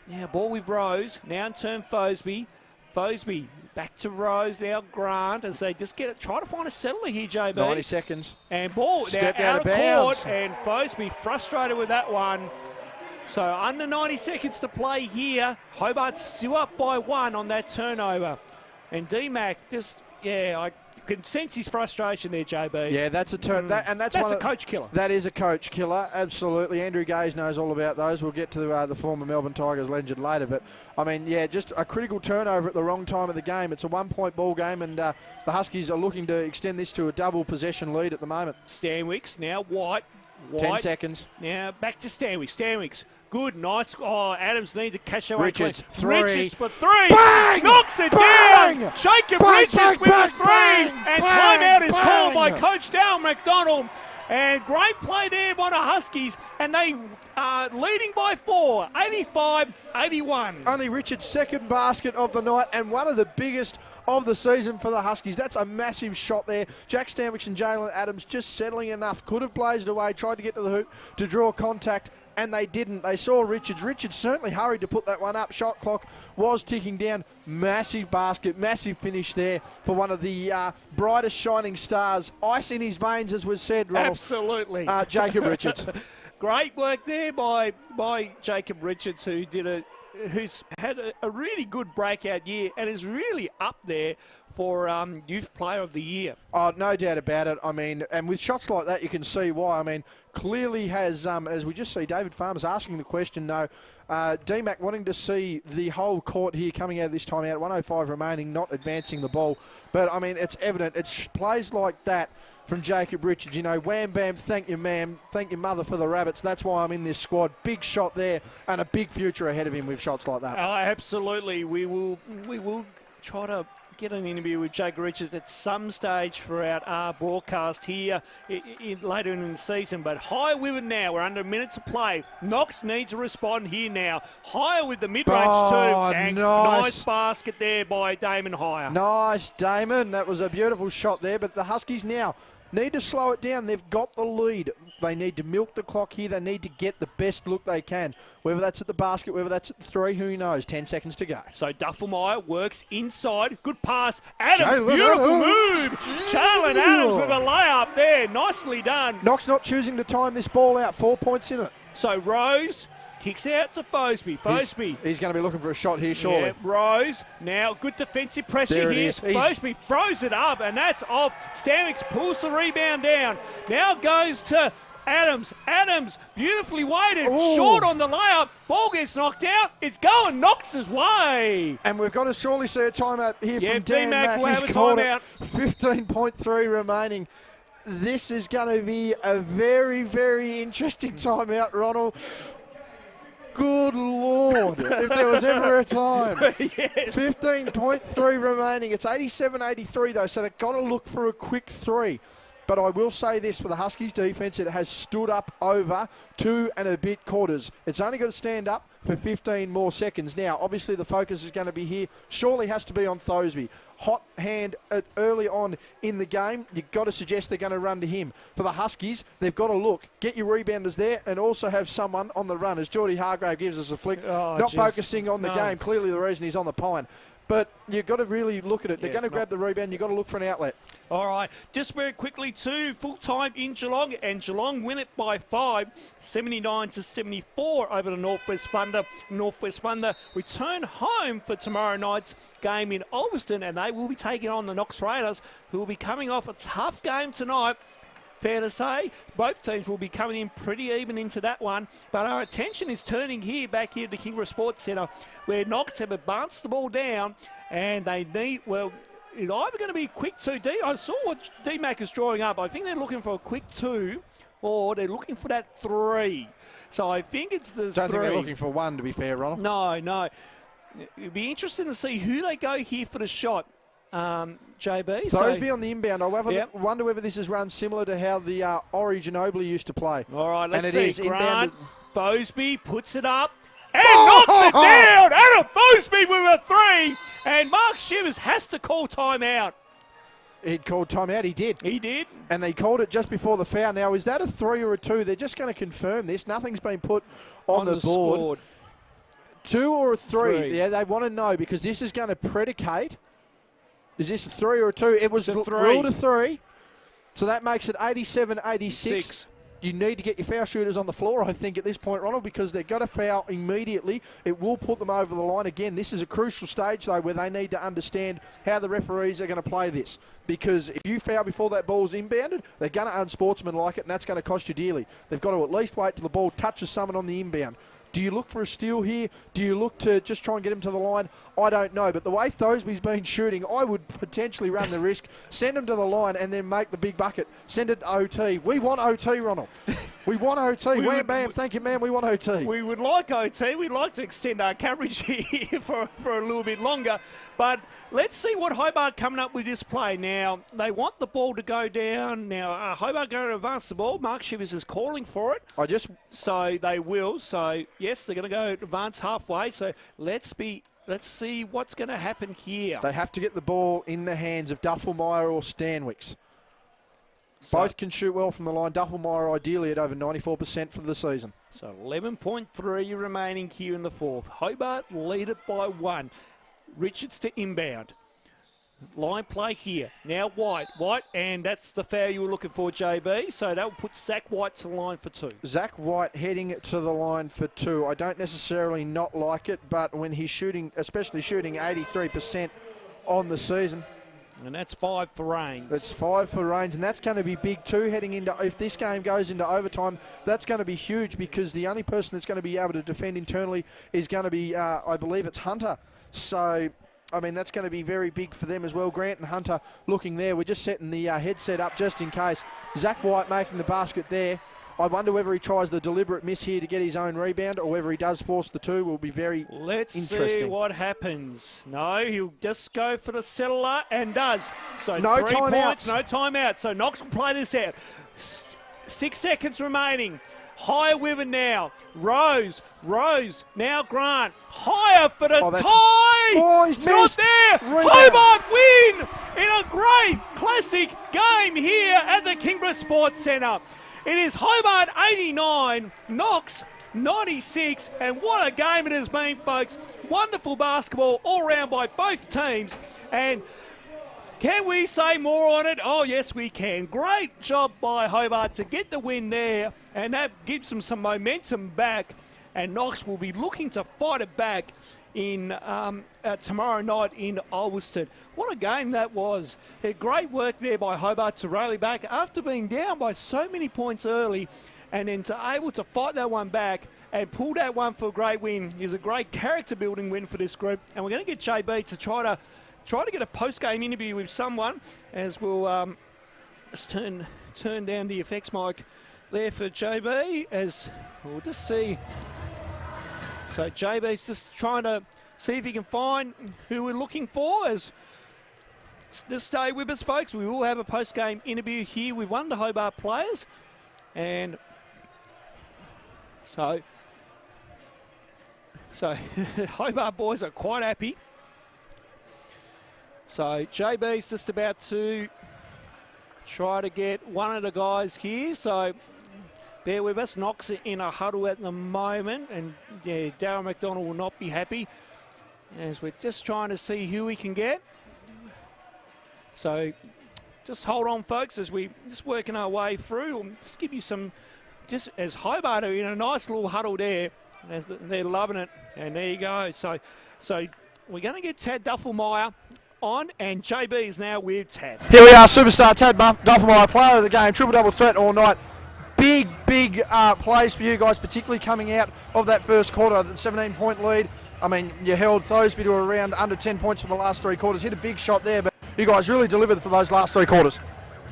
now ball with Rose. Now in turn Fosby. Fosby back to Rose. Now Grant as they just try to find a settler here, JB. 90 seconds. And ball Stepped now out of court, bounds. and Fosby frustrated with that one. So under 90 seconds to play here. Hobart's still up by 1 on that turnover. And D-Mac I can sense his frustration there, JB. Yeah, that's a turn. That's a one coach killer. That is a coach killer, absolutely. Andrew Gaze knows all about those. We'll get to the former Melbourne Tigers legend later. But, I mean, yeah, just a critical turnover at the wrong time of the game. It's a 1-point ball game, and the Huskies are looking to extend this to a double possession lead at the moment. Stanwicks, now White. 10 seconds. Now back to Stanwicks. Stanwicks, good, nice. Oh, Adams need to catch that one. Richards, clean. 3. Richards for 3. Bang! Knocks it Bang! down. Jacob Bang, Richards bang, with bang, a 3. bang, And bang, timeout is bang. called by Coach Dale McDonald. And great play there by the Huskies. And they are leading by 4, 85-81. Only Richards' second basket of the night and one of the biggest of the season for the Huskies. That's a massive shot there. Jack Stanwicks and Jalen Adams just settling enough. Could have blazed away, tried to get to the hoop to draw contact, and they didn't. They saw Richards. Richards certainly hurried to put that one up. Shot clock was ticking down. Massive basket, massive finish there for one of the brightest shining stars. Ice in his veins, as was said, Rolf. Absolutely. Jacob Richards. Great work there by Jacob Richards, who's had a really good breakout year and is really up there for Youth Player of the Year. Oh, no doubt about it. I mean, and with shots like that, you can see why. I mean, clearly has, as we just see, David Farmer's asking the question, D-Mac wanting to see the whole court here coming out of this timeout, 1:05 remaining, not advancing the ball. But, I mean, it's evident. It's plays like that from Jacob Richards. Wham, bam, thank you, ma'am, thank you, mother, for the Rabbits. That's why I'm in this squad. Big shot there and a big future ahead of him with shots like that. Oh, absolutely. We will try to get an interview with Jacob Richards at some stage throughout our broadcast here later in the season. But Higher with it now. We're under a minute to play. Knox needs to respond here now. Higher with the mid-range too. And nice basket there by Damon Higher. Nice, Damon. That was a beautiful shot there. But the Huskies now need to slow it down. They've got the lead. They need to milk the clock here. They need to get the best look they can. Whether that's at the basket, whether that's at the three, who knows? 10 seconds to go. So Duffelmeyer works inside. Good pass. Adams, beautiful move. Jalen Adams with a layup there. Nicely done. Knox not choosing to time this ball out. 4 points in it. So Rose kicks out to Fosby. He's going to be looking for a shot here, surely. Yeah, Rose. Now good defensive pressure there here. It is. Fosby throws it up, and that's off. Stanwix pulls the rebound down. Now goes to Adams. Adams beautifully weighted. Ooh. Short on the layup. Ball gets knocked out. It's going Knox's way. And we've got to surely see a timeout here from Dan D-Mac will Mack. have a He's called timeout. it. 15.3 remaining. This is going to be a very, very interesting timeout, Ronald. Good Lord, if there was ever a time. Yes. 15.3 remaining. It's 87-83 though, so they've got to look for a quick three. But I will say this, for the Huskies defence, it has stood up over 2 and a bit quarters. It's only got to stand up for 15 more seconds. Now, obviously the focus is going to be here. Surely has to be on Thosby. Hot hand early on in the game. You've got to suggest they're going to run to him. For the Huskies, they've got to look. Get your rebounders there and also have someone on the run. As Geordie Hargrave gives us a flick, not focusing on the game. Clearly the reason he's on the pine. But you've got to really look at it. They're going to grab the rebound. You've got to look for an outlet. All right. Just very quickly, too, full time in Geelong. And Geelong win it by 5, 79-74 over the Northwest Thunder. Northwest Thunder return home for tomorrow night's game in Ulverston. And they will be taking on the Knox Raiders, who will be coming off a tough game tonight. Fair to say, both teams will be coming in pretty even into that one. But our attention is turning back here at the Kingborough Sports Centre, where Knox have advanced the ball down, and they need, well, it's either going to be a quick 2D. I saw what D-Mac is drawing up. I think they're looking for a quick 2, or they're looking for that 3. So I think it's the 3. Don't think they're looking for 1, to be fair, Ronald. No. It'll be interesting to see who they go here for the shot. JB. Thosby on the inbound. I wonder whether this is run similar to how the Ori Ginobili used to play. All right, let's see. Grant, inbounded. Thosby puts it up and knocks it down. Adam Thosby with a 3. And Mark Shivers has to call timeout. He'd called timeout. He did. He did. And they called it just before the foul. Now, is that a 3 or a 2? They're just going to confirm this. Nothing's been put on the board. 2 or a 3? Yeah, they want to know, because this is going to predicate. Is this a 3 or a 2? It was ruled a 3. So that makes it 87-86. You need to get your foul shooters on the floor, I think, at this point, Ronald, because they've got to foul immediately. It will put them over the line. Again, this is a crucial stage, though, where they need to understand how the referees are going to play this. Because if you foul before that ball's inbounded, they're going to unsportsmanlike it, and that's going to cost you dearly. They've got to at least wait till the ball touches someone on the inbound. Do you look for a steal here? Do you look to just try and get him to the line? I don't know. But the way Thosby's been shooting, I would potentially run the risk. Send him to the line and then make the big bucket. Send it to OT. We want OT, Ronald. We want OT. Wham, bam. Thank you, man. We want OT. We would like OT. We'd like to extend our coverage here for a little bit longer. But let's see what Hobart coming up with this play. Now, they want the ball to go down. Now, Hobart going to advance the ball. Mark Shivers is calling for it. So they will. So, yes, they're going to go advance halfway. So let's see what's going to happen here. They have to get the ball in the hands of Duffelmeyer or Stanwix. Both can shoot well from the line. Duffelmeyer ideally at over 94% for the season. So 11.3 remaining here in the fourth. Hobart lead it by 1. Richards to inbound. Line play here. Now White, and that's the foul you were looking for, JB. So that will put Zach White to the line for 2. Zach White heading to the line for 2. I don't necessarily not like it, but when he's shooting, especially shooting 83% on the season. And that's 5 for Rains. That's 5 for Rains, and that's going to be big too heading into, if this game goes into overtime, that's going to be huge, because the only person that's going to be able to defend internally is going to be, I believe it's Hunter. So, I mean, that's going to be very big for them as well. Grant and Hunter looking there. We're just setting the headset up just in case. Zach White making the basket there. I wonder whether he tries the deliberate miss here to get his own rebound, or whether he does force the 2 will be very interesting. Let's see what happens. No, he'll just go for the settler and does. So no 3 points, timeouts. no timeout. So Knox will play this out. 6 seconds remaining. Higher with it now. Rose, now Grant. Higher for the tie. Oh, he's missed. Not there. Rebound. Hobart win in a great classic game here at the Kingborough Sports Centre. It is Hobart 89, Knox 96, and what a game it has been, folks. Wonderful basketball all round by both teams, and can we say more on it? Oh, yes, we can. Great job by Hobart to get the win there, and that gives them some momentum back, and Knox will be looking to fight it back in tomorrow night in Ulverston. What a game that was. Great work there by Hobart to rally back after being down by so many points early, and then to able to fight that one back and pull that one for a great win is a great character-building win for this group. And we're going to get JB to try to get a post-game interview with someone, as we'll just turn down the effects mic there for JB, as we'll just see. So JB's just trying to see if he can find who we're looking for. As just stay with us, folks. We will have a post-game interview here with one of the Hobart players, and so Hobart boys are quite happy. So JB's just about to try to get one of the guys here. So bear with us. Knox in a huddle at the moment, and yeah, Darryl McDonald will not be happy, as we're just trying to see who we can get. So just hold on, folks, as we're just working our way through. We'll just give you some, just as Hobart are in a nice little huddle there, as they're loving it. And there you go. So we're going to get Tad Duffelmeyer on, and JB is now with Tad. Here we are, superstar Tad Duffelmeyer, player of the game, triple-double threat all night. Big plays for you guys, particularly coming out of that first quarter, the 17-point lead. I mean, you held Thosby to around under 10 points for the last three quarters. Hit a big shot there, but you guys really delivered for those last three quarters.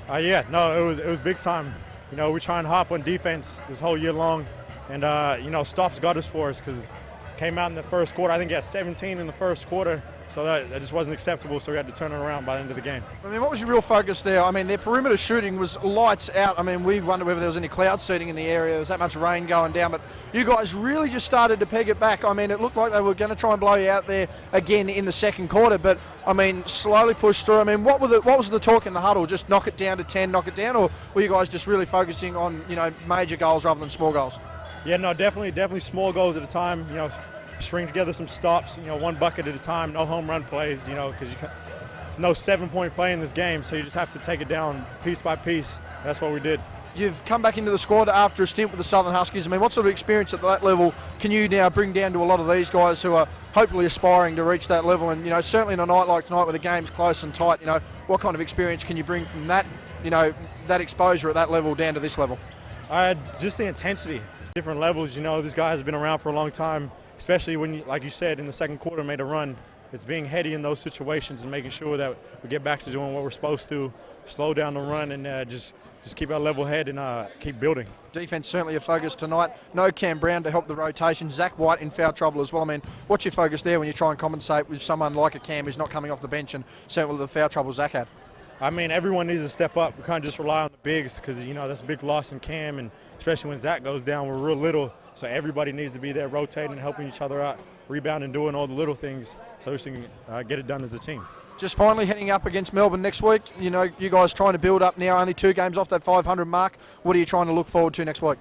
Yeah, no, it was big time. You know, we try and hop on defense this whole year long, and you know, stops got us for us, because came out in the first quarter. I think he had 17 in the first quarter. So that just wasn't acceptable, so we had to turn it around by the end of the game. I mean, what was your real focus there? I mean, their perimeter shooting was lights out. I mean, we wondered whether there was any cloud seeding in the area. There was that much rain going down, but you guys really just started to peg it back. I mean, it looked like they were going to try and blow you out there again in the second quarter, but, I mean, slowly pushed through. I mean, what was the talk in the huddle? Just knock it down to 10, knock it down, or were you guys just really focusing on, you know, major goals rather than small goals? Yeah, no, definitely small goals at a time, you know, string together some stops, you know, one bucket at a time, no home run plays, you know, because there's no 7-point play in this game, so you just have to take it down piece by piece. That's what we did. You've come back into the squad after a stint with the Southern Huskies. I mean, what sort of experience at that level can you now bring down to a lot of these guys who are hopefully aspiring to reach that level? And, you know, certainly in a night like tonight where the game's close and tight, you know, what kind of experience can you bring from that, you know, that exposure at that level down to this level? Just the intensity. It's different levels, you know. This guy has been around for a long time, especially when, you, like you said, in the second quarter made a run. It's being heady in those situations and making sure that we get back to doing what we're supposed to, slow down the run, and just keep our level head and keep building. Defense certainly a focus tonight. No Cam Brown to help the rotation. Zach White in foul trouble as well. I mean, what's your focus there when you try and compensate with someone like a Cam who's not coming off the bench, and certainly the foul trouble Zach had? I mean, everyone needs to step up. We can't just rely on the bigs, because, you know, that's a big loss in Cam, and especially when Zach goes down, we're real little. So everybody needs to be there rotating and helping each other out, rebounding, doing all the little things so we can get it done as a team. Just finally heading up against Melbourne next week. You know, you guys trying to build up now, only 2 games off that 500 mark. What are you trying to look forward to next week?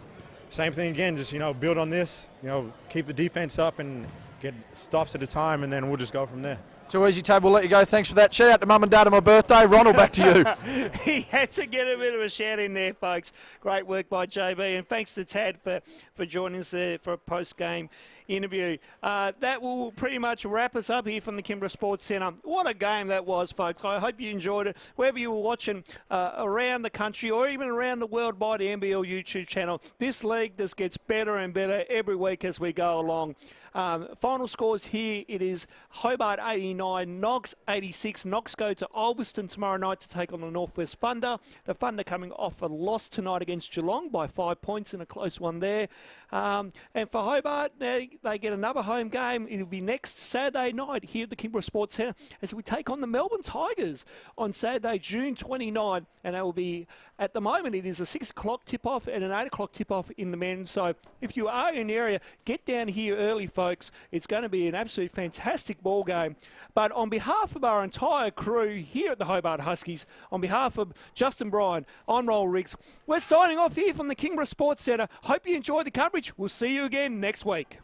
Same thing again, just, you know, build on this, you know, keep the defense up and get stops at a time, and then we'll just go from there. Too easy, Tab. We'll let you go. Thanks for that. Shout out to Mum and Dad on my birthday. Ronald, back to you. He had to get a bit of a shout in there, folks. Great work by JB, and thanks to Tad for joining us there for a post-game interview. That will pretty much wrap us up here from the Kimbra Sports Centre. What a game that was, folks. I hope you enjoyed it. Wherever you were watching around the country or even around the world by the NBL YouTube channel, this league just gets better and better every week as we go along. Final scores here, it is Hobart 89, Knox 86. Knox go to Ulverston tomorrow night to take on the Northwest Thunder. The Thunder coming off a loss tonight against Geelong by 5 points in a close one there. And for Hobart, they get another home game. It'll be next Saturday night here at the Kimbra Sports Centre as we take on the Melbourne Tigers on Saturday, June 29. And that will be, at the moment, it is a 6 o'clock tip-off and an 8 o'clock tip-off in the men. So if you are in the area, get down here early, folks. It's going to be an absolute fantastic ball game. But on behalf of our entire crew here at the Hobart Huskies, on behalf of Justin Bryan, I'm Roll Riggs, we're signing off here from the Kingborough Sports Centre. Hope you enjoy the coverage. We'll see you again next week.